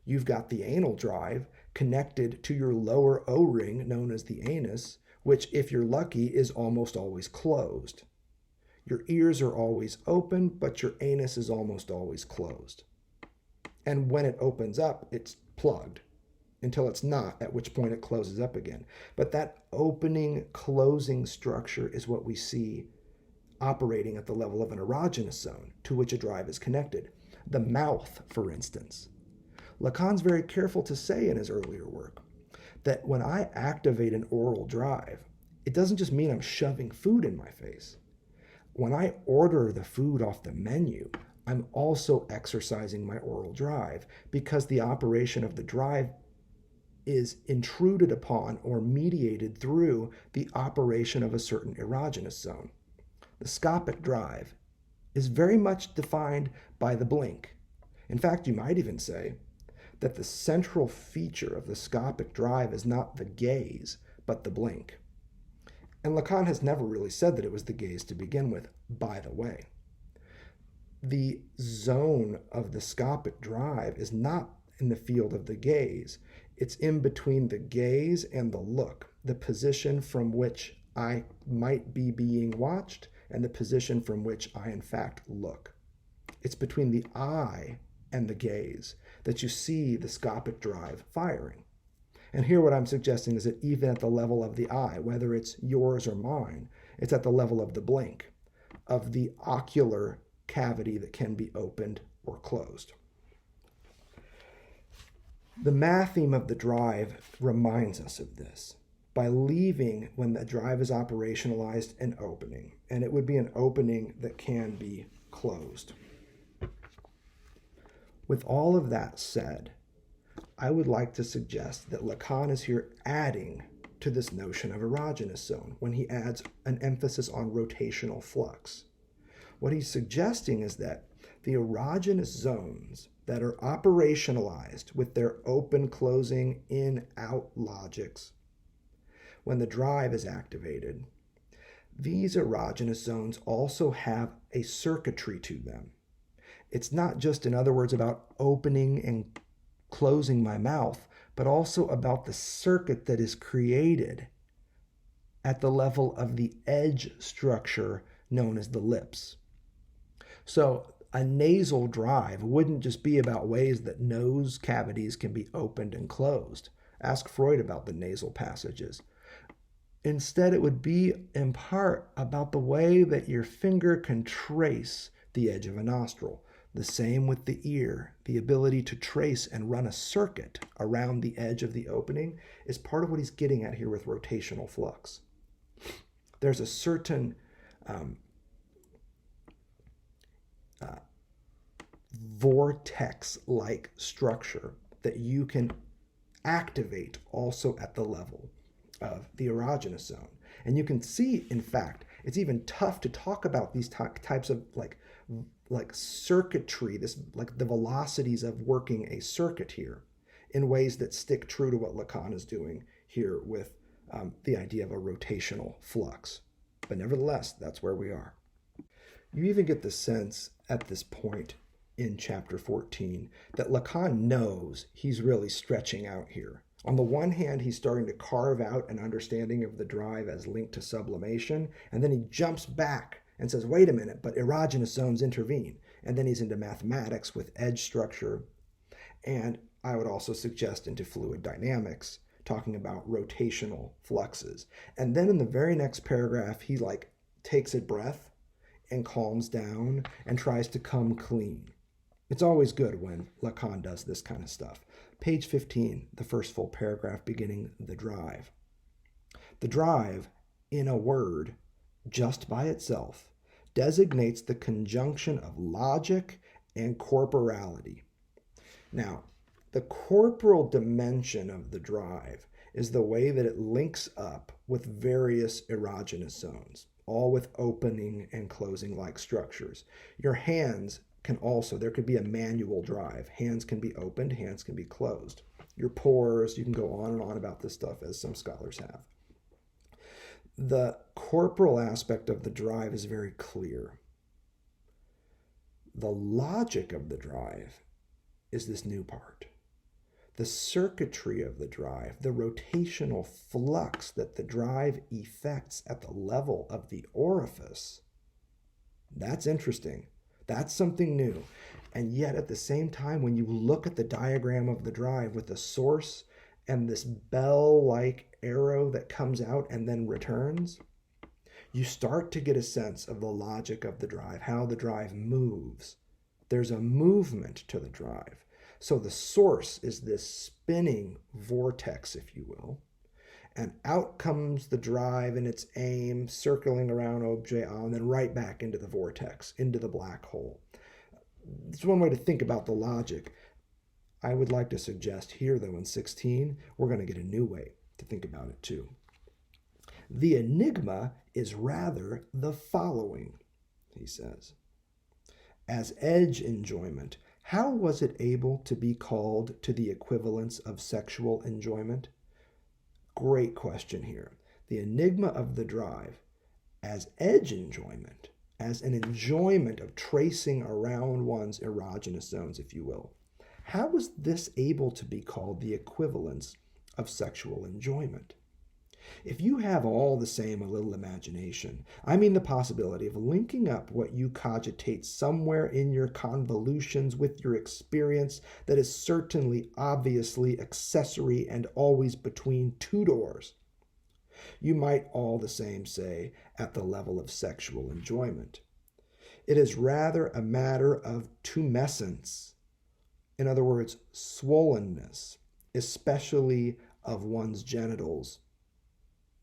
you've got the anal drive connected to your lower O-ring, known as the anus, which, if you're lucky, is almost always closed. Your ears are always open, but your anus is almost always closed. And when it opens up, it's plugged until it's not, at which point it closes up again. But that opening, closing structure is what we see operating at the level of an erogenous zone to which a drive is connected. The mouth, for instance. Lacan's very careful to say in his earlier work that when I activate an oral drive, it doesn't just mean I'm shoving food in my face. When I order the food off the menu, I'm also exercising my oral drive because the operation of the drive is intruded upon or mediated through the operation of a certain erogenous zone. The scopic drive is very much defined by the blink. In fact, you might even say that the central feature of the scopic drive is not the gaze, but the blink. And Lacan has never really said that it was the gaze to begin with, by the way. The zone of the scopic drive is not in the field of the gaze. It's in between the gaze and the look, the position from which I might be being watched and the position from which I in fact look. It's between the eye and the gaze that you see the scopic drive firing. And here what I'm suggesting is that even at the level of the eye, whether it's yours or mine, it's at the level of the blink, of the ocular cavity that can be opened or closed. The matheme of the drive reminds us of this by leaving, when the drive is operationalized, an opening, and it would be an opening that can be closed. With all of that said, I would like to suggest that Lacan is here adding to this notion of erogenous zone when he adds an emphasis on rotational flux. What he's suggesting is that the erogenous zones that are operationalized with their open, closing, in, out logics, when the drive is activated, these erogenous zones also have a circuitry to them. It's not just, in other words, about opening and closing my mouth, but also about the circuit that is created at the level of the edge structure known as the lips. So a nasal drive wouldn't just be about ways that nose cavities can be opened and closed. Ask Freud about the nasal passages. Instead, it would be in part about the way that your finger can trace the edge of a nostril. The same with the ear. The ability to trace and run a circuit around the edge of the opening is part of what he's getting at here with rotational flux. There's a certain vortex-like structure that you can activate also at the level of the erogenous zone. And you can see, in fact, it's even tough to talk about these types of like circuitry, this like the velocities of working a circuit here in ways that stick true to what Lacan is doing here with the idea of a rotational flux. But nevertheless, that's where we are. You even get the sense at this point in chapter 14 that Lacan knows he's really stretching out here. On the one hand, he's starting to carve out an understanding of the drive as linked to sublimation, and then he jumps back and says, wait a minute, but erogenous zones intervene. And then he's into mathematics with edge structure. And I would also suggest into fluid dynamics, talking about rotational fluxes. And then in the very next paragraph, he takes a breath and calms down and tries to come clean. It's always good when Lacan does this kind of stuff. Page 15, the first full paragraph beginning the drive. The drive, in a word, just by itself, designates the conjunction of logic and corporality. Now, the corporal dimension of the drive is the way that it links up with various erogenous zones, all with opening and closing like structures. Your hands can also, there could be a manual drive. Hands can be opened, hands can be closed. Your pores, you can go on and on about this stuff, as some scholars have. The corporal aspect of the drive is very clear. The logic of the drive is this new part. The circuitry of the drive, the rotational flux that the drive effects at the level of the orifice, that's interesting. That's something new. And yet at the same time, when you look at the diagram of the drive with the source and this bell-like arrow that comes out and then returns, you start to get a sense of the logic of the drive, how the drive moves. There's a movement to the drive. So the source is this spinning vortex, if you will, and out comes the drive in its aim, circling around objet A, and then right back into the vortex, into the black hole. It's one way to think about the logic. I would like to suggest here, though, in 16, we're going to get a new way to think about it, too. The enigma is rather the following, he says. As edge enjoyment, how was it able to be called to the equivalence of sexual enjoyment? Great question here. The enigma of the drive as edge enjoyment, as an enjoyment of tracing around one's erogenous zones, if you will. How was this able to be called the equivalence of sexual enjoyment? If you have all the same a little imagination, I mean the possibility of linking up what you cogitate somewhere in your convolutions with your experience that is certainly, obviously accessory and always between two doors, you might all the same say at the level of sexual enjoyment. It is rather a matter of tumescence, in other words, swollenness, especially of one's genitals,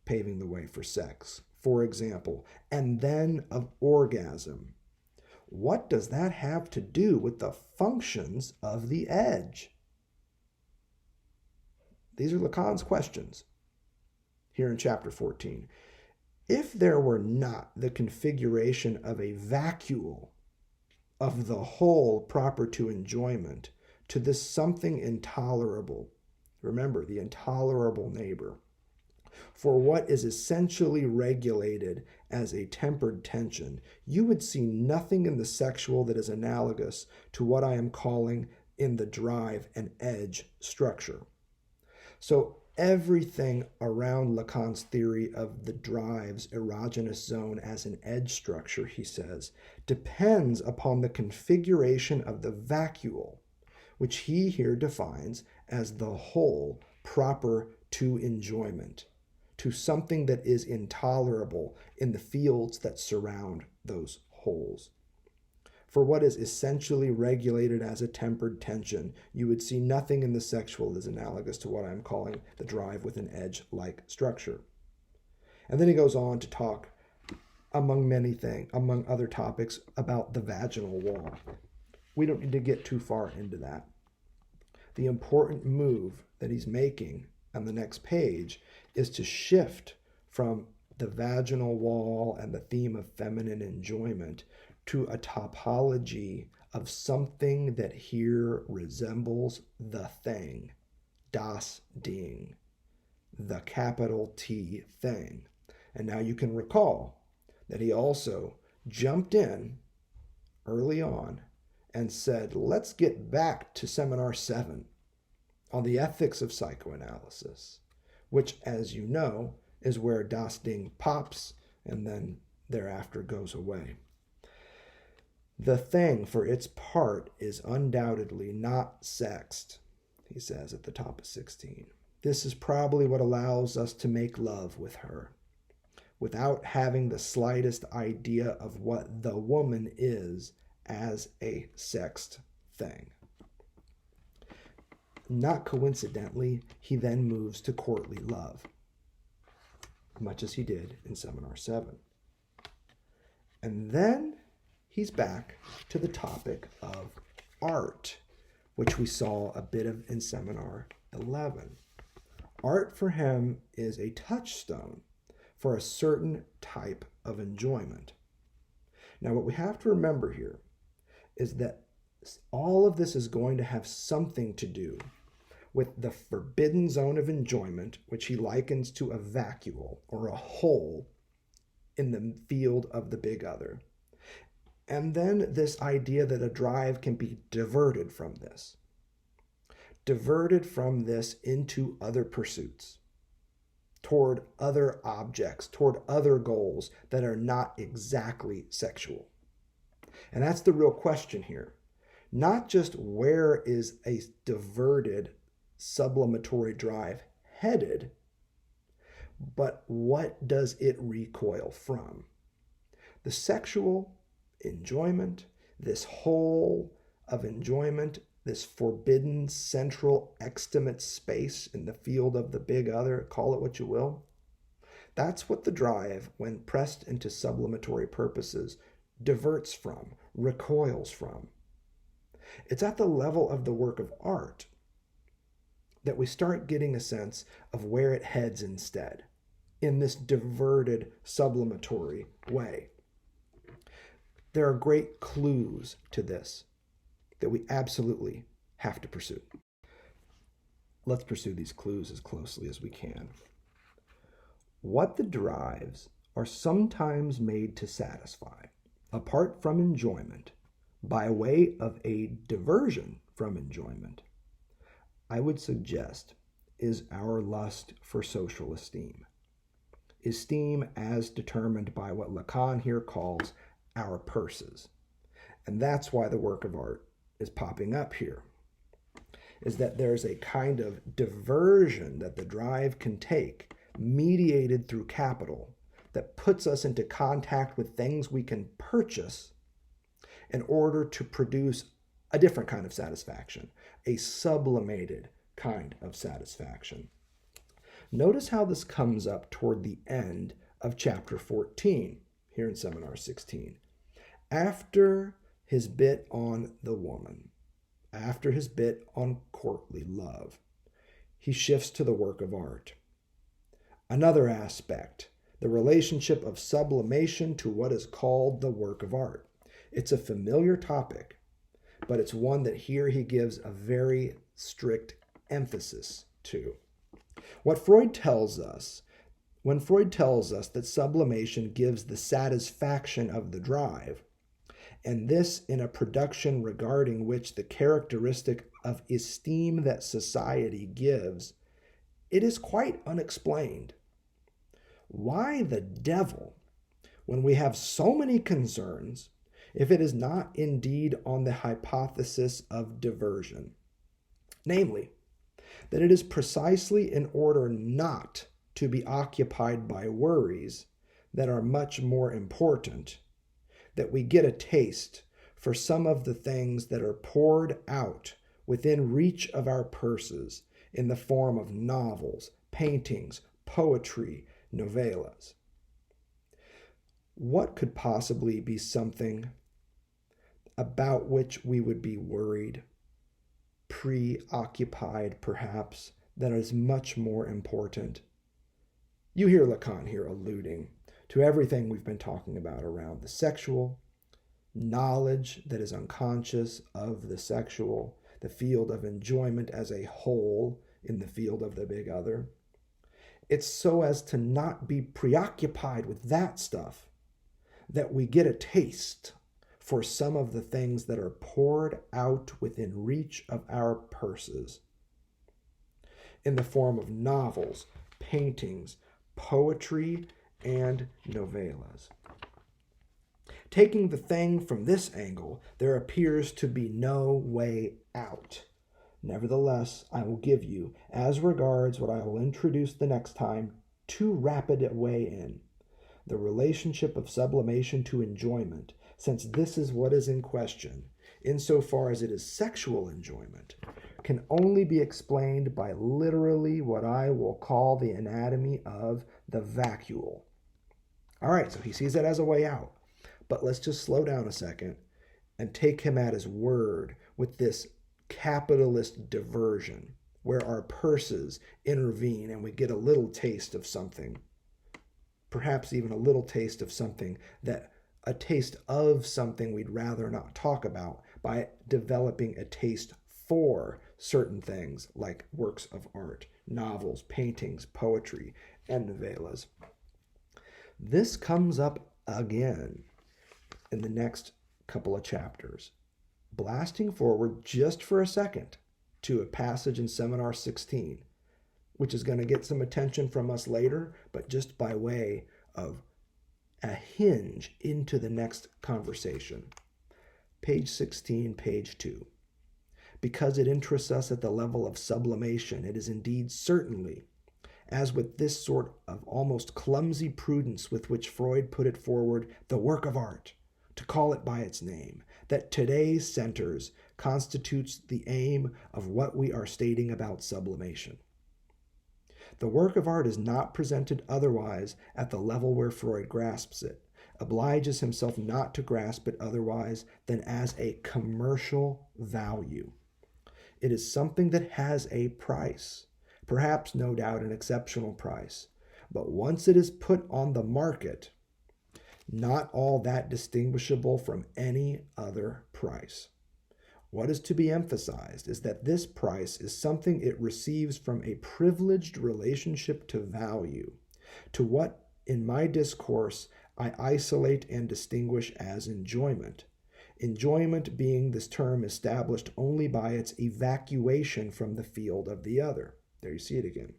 paving the way for sex, for example, and then of orgasm. What does that have to do with the functions of the edge? These are Lacan's questions here in chapter 14. If there were not the configuration of a vacuole of the whole proper to enjoyment, to this something intolerable, remember, the intolerable neighbor, for what is essentially regulated as a tempered tension, you would see nothing in the sexual that is analogous to what I am calling in the drive and edge structure. So everything around Lacan's theory of the drive's erogenous zone as an edge structure, he says, depends upon the configuration of the vacuole, which he here defines as the whole proper to enjoyment, to something that is intolerable in the fields that surround those holes. For what is essentially regulated as a tempered tension, you would see nothing in the sexual that is analogous to what I'm calling the drive with an edge-like structure. And then he goes on to talk, among other topics, about the vaginal wall. We don't need to get too far into that. The important move that he's making on the next page is to shift from the vaginal wall and the theme of feminine enjoyment to a topology of something that here resembles the thing, das Ding, the capital T thing. And now you can recall that he also jumped in early on and said, let's get back to Seminar 7 on the ethics of psychoanalysis, which, as you know, is where das Ding pops and then thereafter goes away. The thing, for its part, is undoubtedly not sexed, he says at the top of 16. This is probably what allows us to make love with her, without having the slightest idea of what the woman is as a sexed thing. Not coincidentally, he then moves to courtly love, much as he did in Seminar 7. And then he's back to the topic of art, which we saw a bit of in Seminar 11. Art for him is a touchstone for a certain type of enjoyment. Now, what we have to remember here is that all of this is going to have something to do with the forbidden zone of enjoyment, which he likens to a vacuole or a hole in the field of the big other. And then this idea that a drive can be diverted from this into other pursuits, toward other objects, toward other goals that are not exactly sexual. And that's the real question here. Not just where is a diverted sublimatory drive headed, but what does it recoil from? The sexual enjoyment, this whole of enjoyment, this forbidden central extimate space in the field of the big other, call it what you will. That's what the drive, when pressed into sublimatory purposes, diverts from, recoils from. It's at the level of the work of art that we start getting a sense of where it heads instead, in this diverted sublimatory way. There are great clues to this that we absolutely have to pursue. Let's pursue these clues as closely as we can. What the drives are sometimes made to satisfy, apart from enjoyment, by way of a diversion from enjoyment, I would suggest is our lust for social esteem. Esteem as determined by what Lacan here calls our purses. And that's why the work of art is popping up here, is that there's a kind of diversion that the drive can take, mediated through capital, that puts us into contact with things we can purchase in order to produce a different kind of satisfaction, a sublimated kind of satisfaction. Notice how this comes up toward the end of chapter 14, here in Seminar 16. After his bit on the woman, after his bit on courtly love, he shifts to the work of art. Another aspect, the relationship of sublimation to what is called the work of art. It's a familiar topic, but it's one that here he gives a very strict emphasis to. When Freud tells us that sublimation gives the satisfaction of the drive, and this in a production regarding which the characteristic of esteem that society gives, it is quite unexplained. Why the devil, when we have so many concerns, if it is not indeed on the hypothesis of diversion, namely, that it is precisely in order not to be occupied by worries that are much more important, that we get a taste for some of the things that are poured out within reach of our purses in the form of novels, paintings, poetry, novellas. What could possibly be something about which we would be worried, preoccupied perhaps, that is much more important? You hear Lacan here alluding to everything we've been talking about around the sexual, knowledge that is unconscious of the sexual, the field of enjoyment as a whole in the field of the big other. It's so as to not be preoccupied with that stuff that we get a taste for some of the things that are poured out within reach of our purses in the form of novels, paintings, poetry, and novellas. Taking the thing from this angle, there appears to be no way out. Nevertheless, I will give you, as regards what I will introduce the next time, too rapid a way in. The relationship of sublimation to enjoyment, since this is what is in question, insofar as it is sexual enjoyment, can only be explained by literally what I will call the anatomy of the vacuole. All right, so he sees that as a way out. But let's just slow down a second and take him at his word with this capitalist diversion, where our purses intervene and we get a little taste of something, perhaps even a little taste of something we'd rather not talk about, by developing a taste for certain things like works of art, novels, paintings, poetry, and novellas. This comes up again in the next couple of chapters, blasting forward just for a second to a passage in Seminar 16, which is going to get some attention from us later, but just by way of a hinge into the next conversation. Page 16, page 2. Because it interests us at the level of sublimation, it is indeed certainly, as with this sort of almost clumsy prudence with which Freud put it forward, the work of art, to call it by its name, that today's centers constitutes the aim of what we are stating about sublimation. The work of art is not presented otherwise at the level where Freud grasps it, obliges himself not to grasp it otherwise than as a commercial value. It is something that has a price, perhaps no doubt an exceptional price, but once it is put on the market, not all that distinguishable from any other price. What is to be emphasized is that this price is something it receives from a privileged relationship to value, to what in my discourse I isolate and distinguish as enjoyment. Enjoyment being this term established only by its evacuation from the field of the other. There you see it again.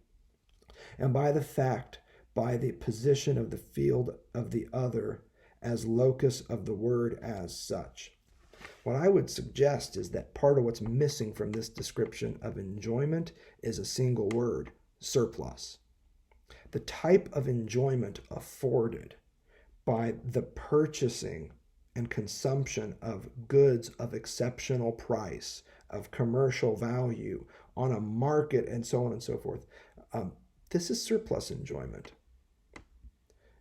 And by the position of the field of the other as locus of the word as such. What I would suggest is that part of what's missing from this description of enjoyment is a single word, surplus. The type of enjoyment afforded by the purchasing and consumption of goods of exceptional price, of commercial value, on a market, and so on and so forth. This is surplus enjoyment.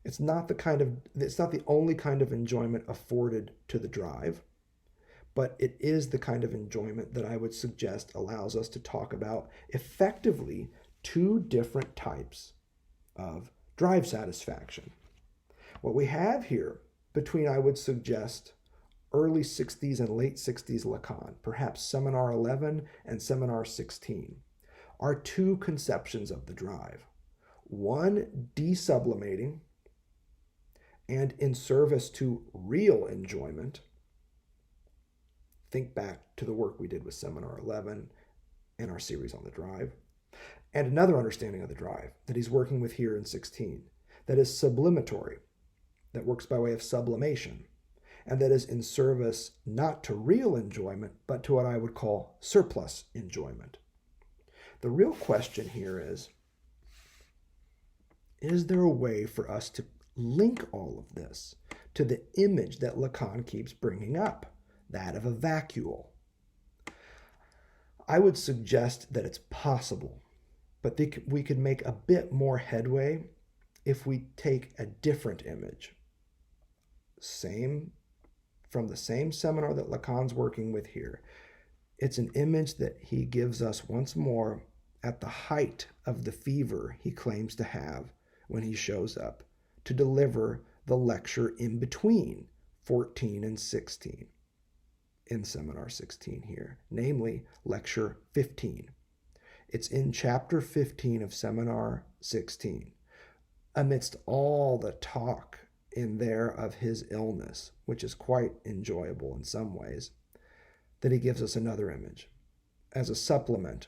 It's not the only kind of enjoyment afforded to the drive, but it is the kind of enjoyment that I would suggest allows us to talk about effectively two different types of drive satisfaction. What we have here between, I would suggest, early 60s and late 60s Lacan, perhaps Seminar 11 and Seminar 16, are two conceptions of the drive. One desublimating and in service to real enjoyment. Think back to the work we did with Seminar 11 and our series on the drive. And another understanding of the drive that he's working with here in 16, that is sublimatory, that works by way of sublimation, and that is in service not to real enjoyment, but to what I would call surplus enjoyment. The real question here is there a way for us to link all of this to the image that Lacan keeps bringing up, that of a vacuole? I would suggest that it's possible, but we could make a bit more headway if we take a different image. From the same seminar that Lacan's working with here. It's an image that he gives us once more at the height of the fever he claims to have when he shows up to deliver the lecture in between 14 and 16 in Seminar 16 here, namely Lecture 15. It's in Chapter 15 of Seminar 16. Amidst all the talk in there of his illness, which is quite enjoyable in some ways, that he gives us another image as a supplement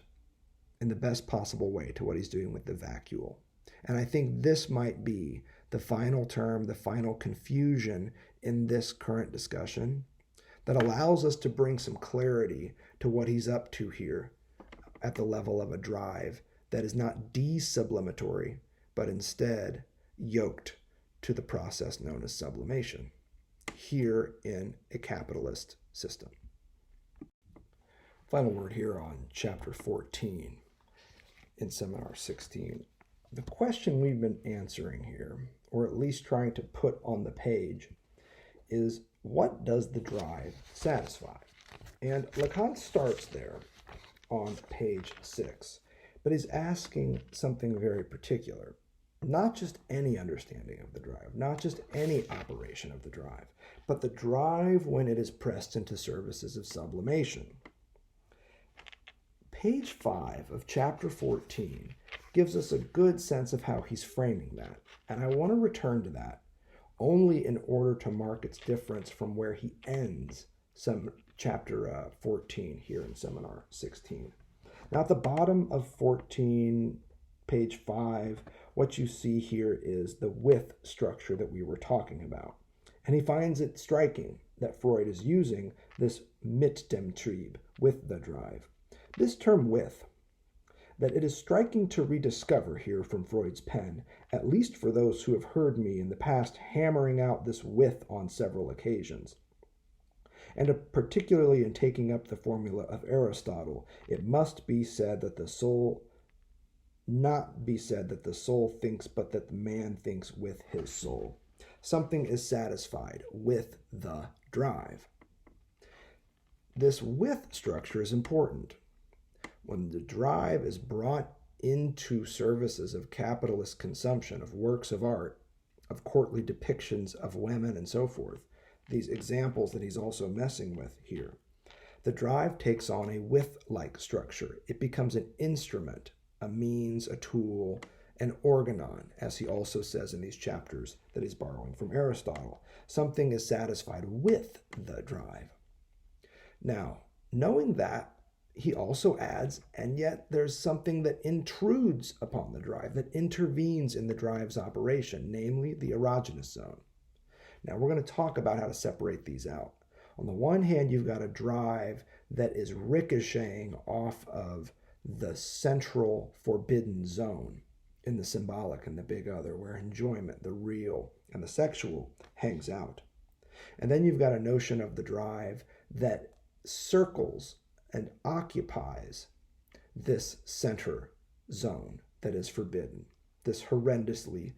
in the best possible way to what he's doing with the vacuole. And I think this might be the final term, the final confusion in this current discussion that allows us to bring some clarity to what he's up to here at the level of a drive that is not desublimatory, but instead yoked to the process known as sublimation here in a capitalist system. Final word here on Chapter 14 in Seminar 16. The question we've been answering here, or at least trying to put on the page, is what does the drive satisfy? And Lacan starts there on page 6, but he's asking something very particular. Not just any understanding of the drive, not just any operation of the drive, but the drive when it is pressed into services of sublimation. Page 5 of Chapter 14 gives us a good sense of how he's framing that, and I want to return to that only in order to mark its difference from where he ends Chapter 14 here in Seminar 16. Now at the bottom of 14, page 5, what you see here is the with structure that we were talking about. And he finds it striking that Freud is using this mit dem Trieb, with the drive. This term with, that it is striking to rediscover here from Freud's pen, at least for those who have heard me in the past hammering out this with on several occasions. And particularly in taking up the formula of Aristotle, it must be said that the soul not be said that the soul thinks, but that the man thinks with his soul. Something is satisfied with the drive. This with structure is important. When the drive is brought into services of capitalist consumption, of works of art, of courtly depictions of women and so forth, these examples that he's also messing with here, the drive takes on a with-like structure. It becomes an instrument, a means, a tool, an organon, as he also says in these chapters that he's borrowing from Aristotle. Something is satisfied with the drive. Now, knowing that, he also adds, and yet there's something that intrudes upon the drive, that intervenes in the drive's operation, namely the erogenous zone. Now, we're going to talk about how to separate these out. On the one hand, you've got a drive that is ricocheting off of the central forbidden zone in the symbolic and the big other, where enjoyment, the real, and the sexual hangs out. And then you've got a notion of the drive that circles and occupies this center zone that is forbidden, this horrendously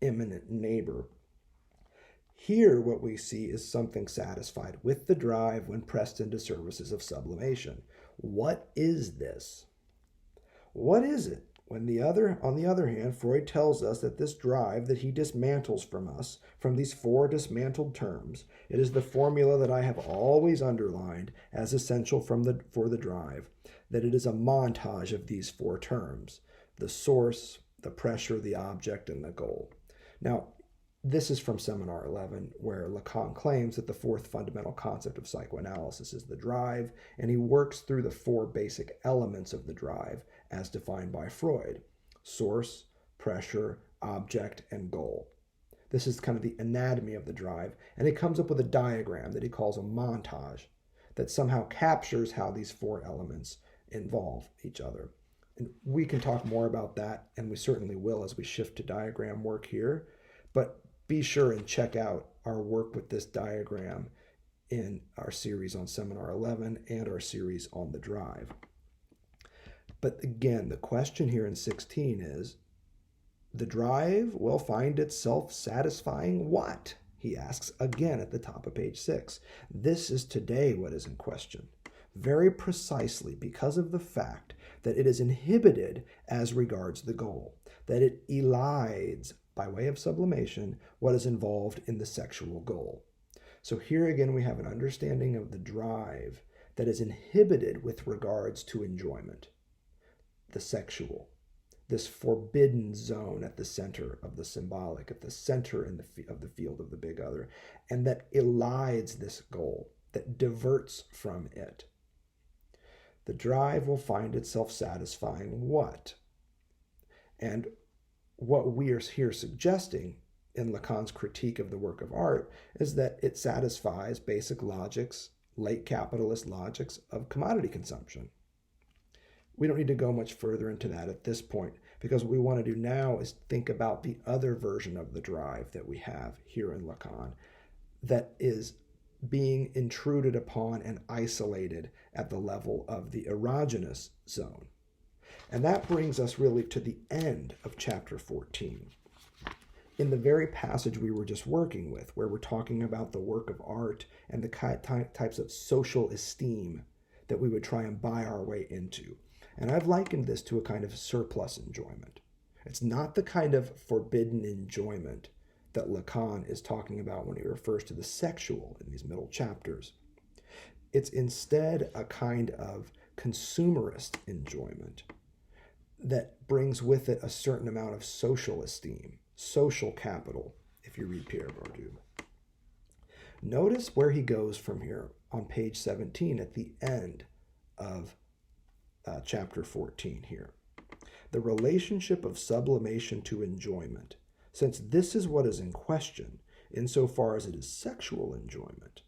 imminent neighbor. Here, what we see is something satisfied with the drive when pressed into services of sublimation. What is this? What is it? On the other hand, Freud tells us that this drive that he dismantles from us, from these four dismantled terms, it is the formula that I have always underlined as essential for the drive, that it is a montage of these four terms: the source, the pressure, the object, and the goal. Now, this is from Seminar 11, where Lacan claims that the fourth fundamental concept of psychoanalysis is the drive, and he works through the four basic elements of the drive as defined by Freud: source, pressure, object, and goal. This is kind of the anatomy of the drive, and he comes up with a diagram that he calls a montage that somehow captures how these four elements involve each other. And we can talk more about that, and we certainly will as we shift to diagram work here, but be sure and check out our work with this diagram in our series on Seminar 11 and our series on the drive. But again, the question here in 16 is, the drive will find itself satisfying what? He asks again at the top of page 6. This is today what is in question, very precisely because of the fact that it is inhibited as regards the goal, that it elides, by way of sublimation, what is involved in the sexual goal. So here again we have an understanding of the drive that is inhibited with regards to enjoyment, the sexual, this forbidden zone at the center of the symbolic, at the center of the field of the big other, and that elides this goal, that diverts from it. The drive will find itself satisfying what? And what we are here suggesting in Lacan's critique of the work of art is that it satisfies basic logics, late capitalist logics of commodity consumption. We don't need to go much further into that at this point, because what we want to do now is think about the other version of the drive that we have here in Lacan that is being intruded upon and isolated at the level of the erogenous zone. And that brings us really to the end of chapter 14. In the very passage we were just working with, where we're talking about the work of art and the types of social esteem that we would try and buy our way into. And I've likened this to a kind of surplus enjoyment. It's not the kind of forbidden enjoyment that Lacan is talking about when he refers to the sexual in these middle chapters. It's instead a kind of consumerist enjoyment that brings with it a certain amount of social esteem, social capital, if you read Pierre Bourdieu. Notice where he goes from here on page 17 at the end of chapter 14 here. The relationship of sublimation to enjoyment, since this is what is in question, insofar as it is sexual enjoyment,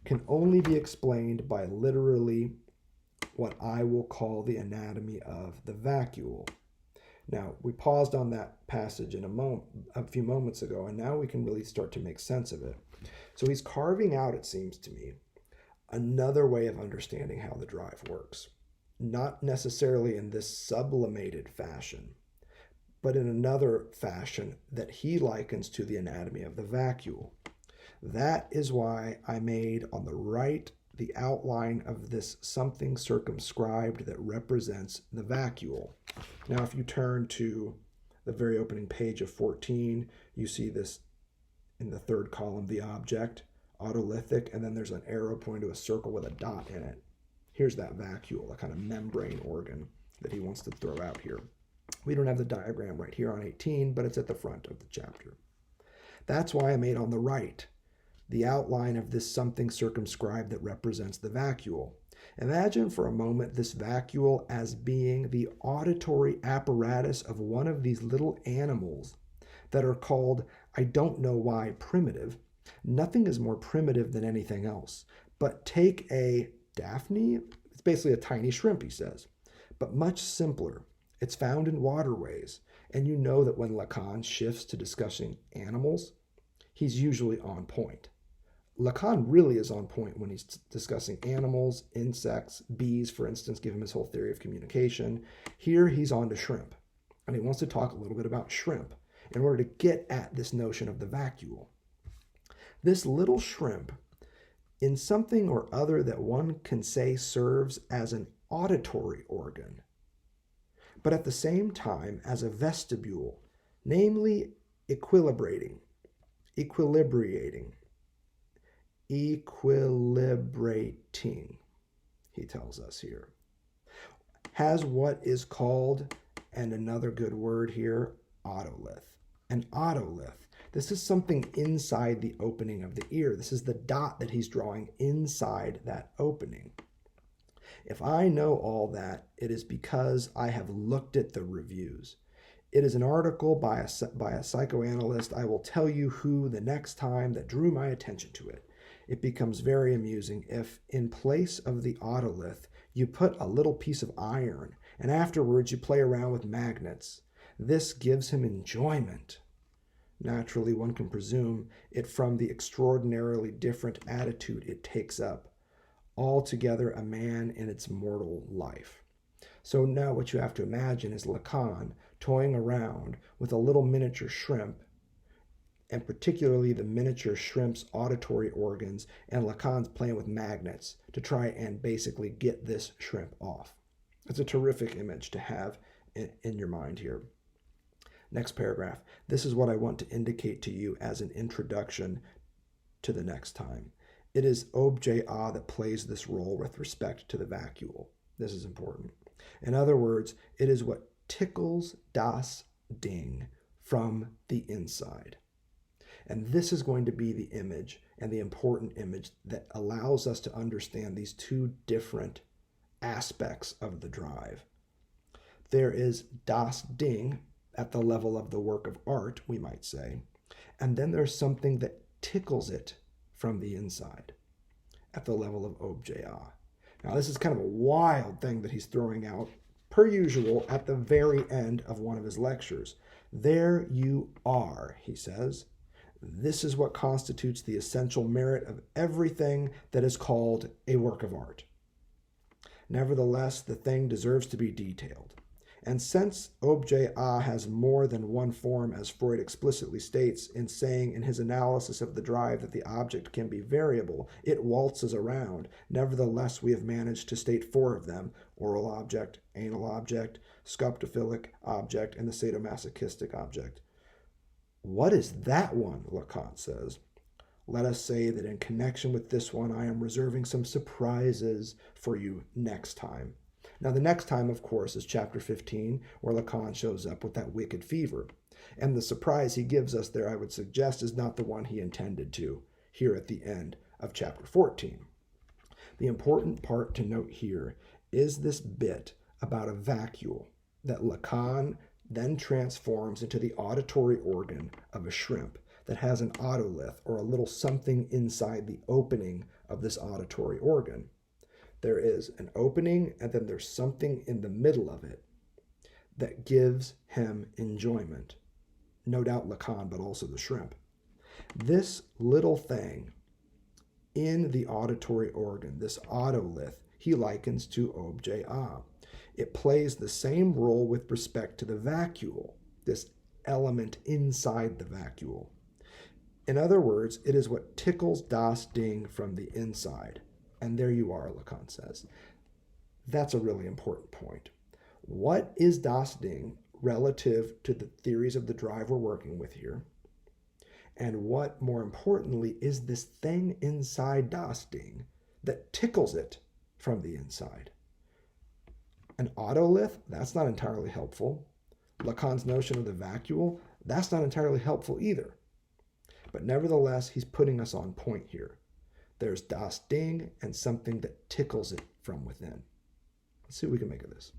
can only be explained by literally what I will call the anatomy of the vacuole. Now, we paused on that passage a few moments ago, and now we can really start to make sense of it. So he's carving out, it seems to me, another way of understanding how the drive works. Not necessarily in this sublimated fashion, but in another fashion that he likens to the anatomy of the vacuole. That is why I made on the right the outline of this something circumscribed that represents the vacuole. Now, if you turn to the very opening page of 14, you see this in the third column, the object, autolythic, and then there's an arrow pointing to a circle with a dot in it. Here's that vacuole, a kind of membrane organ that he wants to throw out here. We don't have the diagram right here on 18, but it's at the front of the chapter. That's why I made on the right the outline of this something circumscribed that represents the vacuole. Imagine for a moment this vacuole as being the auditory apparatus of one of these little animals that are called, I don't know why, primitive. Nothing is more primitive than anything else. But take a Daphne, it's basically a tiny shrimp, he says, but much simpler. It's found in waterways, and you know that when Lacan shifts to discussing animals, he's usually on point. Lacan really is on point when he's discussing animals, insects, bees, for instance, give him his whole theory of communication. Here he's on to shrimp, and he wants to talk a little bit about shrimp in order to get at this notion of the vacuole. This little shrimp, in something or other that one can say serves as an auditory organ, but at the same time as a vestibule, namely equilibrating, he tells us here, has what is called, and another good word here, otolith. An otolith. This is something inside the opening of the ear. This is the dot that he's drawing inside that opening. If I know all that, it is because I have looked at the reviews. It is an article by a psychoanalyst. I will tell you who the next time that drew my attention to it. It becomes very amusing if, in place of the otolith, you put a little piece of iron, and afterwards you play around with magnets. This gives him enjoyment. Naturally, one can presume it from the extraordinarily different attitude it takes up. Altogether a man in its mortal life. So now what you have to imagine is Lacan toying around with a little miniature shrimp, and particularly the miniature shrimp's auditory organs, and Lacan's playing with magnets to try and basically get this shrimp off. It's a terrific image to have in your mind here. Next paragraph. This is what I want to indicate to you as an introduction to the next time. It is objet A that plays this role with respect to the vacuole. This is important. In other words, it is what tickles das Ding from the inside. And this is going to be the image, and the important image, that allows us to understand these two different aspects of the drive. There is das Ding at the level of the work of art, we might say, and then there's something that tickles it from the inside at the level of objet A. Now, this is kind of a wild thing that he's throwing out, per usual, at the very end of one of his lectures. There you are, he says. This is what constitutes the essential merit of everything that is called a work of art. Nevertheless, the thing deserves to be detailed. And since objet A has more than one form, as Freud explicitly states in saying in his analysis of the drive that the object can be variable, it waltzes around. Nevertheless, we have managed to state four of them: oral object, anal object, scopophilic object, and the sadomasochistic object. What is that one? Lacan says. Let us say that in connection with this one, I am reserving some surprises for you next time. Now, the next time, of course, is chapter 15, where Lacan shows up with that wicked fever. And the surprise he gives us there, I would suggest, is not the one he intended to, here at the end of chapter 14. The important part to note here is this bit about a vacuole that Lacan then transforms into the auditory organ of a shrimp that has an otolith, or a little something inside the opening of this auditory organ. There is an opening, and then there's something in the middle of it that gives him enjoyment. No doubt Lacan, but also the shrimp. This little thing in the auditory organ, this otolith, he likens to objet A. It plays the same role with respect to the vacuole, this element inside the vacuole. In other words, it is what tickles das Ding from the inside. And there you are, Lacan says. That's a really important point. What is das Ding relative to the theories of the drive we're working with here? And what, more importantly, is this thing inside das Ding that tickles it from the inside? An otolith, that's not entirely helpful. Lacan's notion of the vacuole, that's not entirely helpful either. But nevertheless, he's putting us on point here. There's das Ding and something that tickles it from within. Let's see what we can make of this.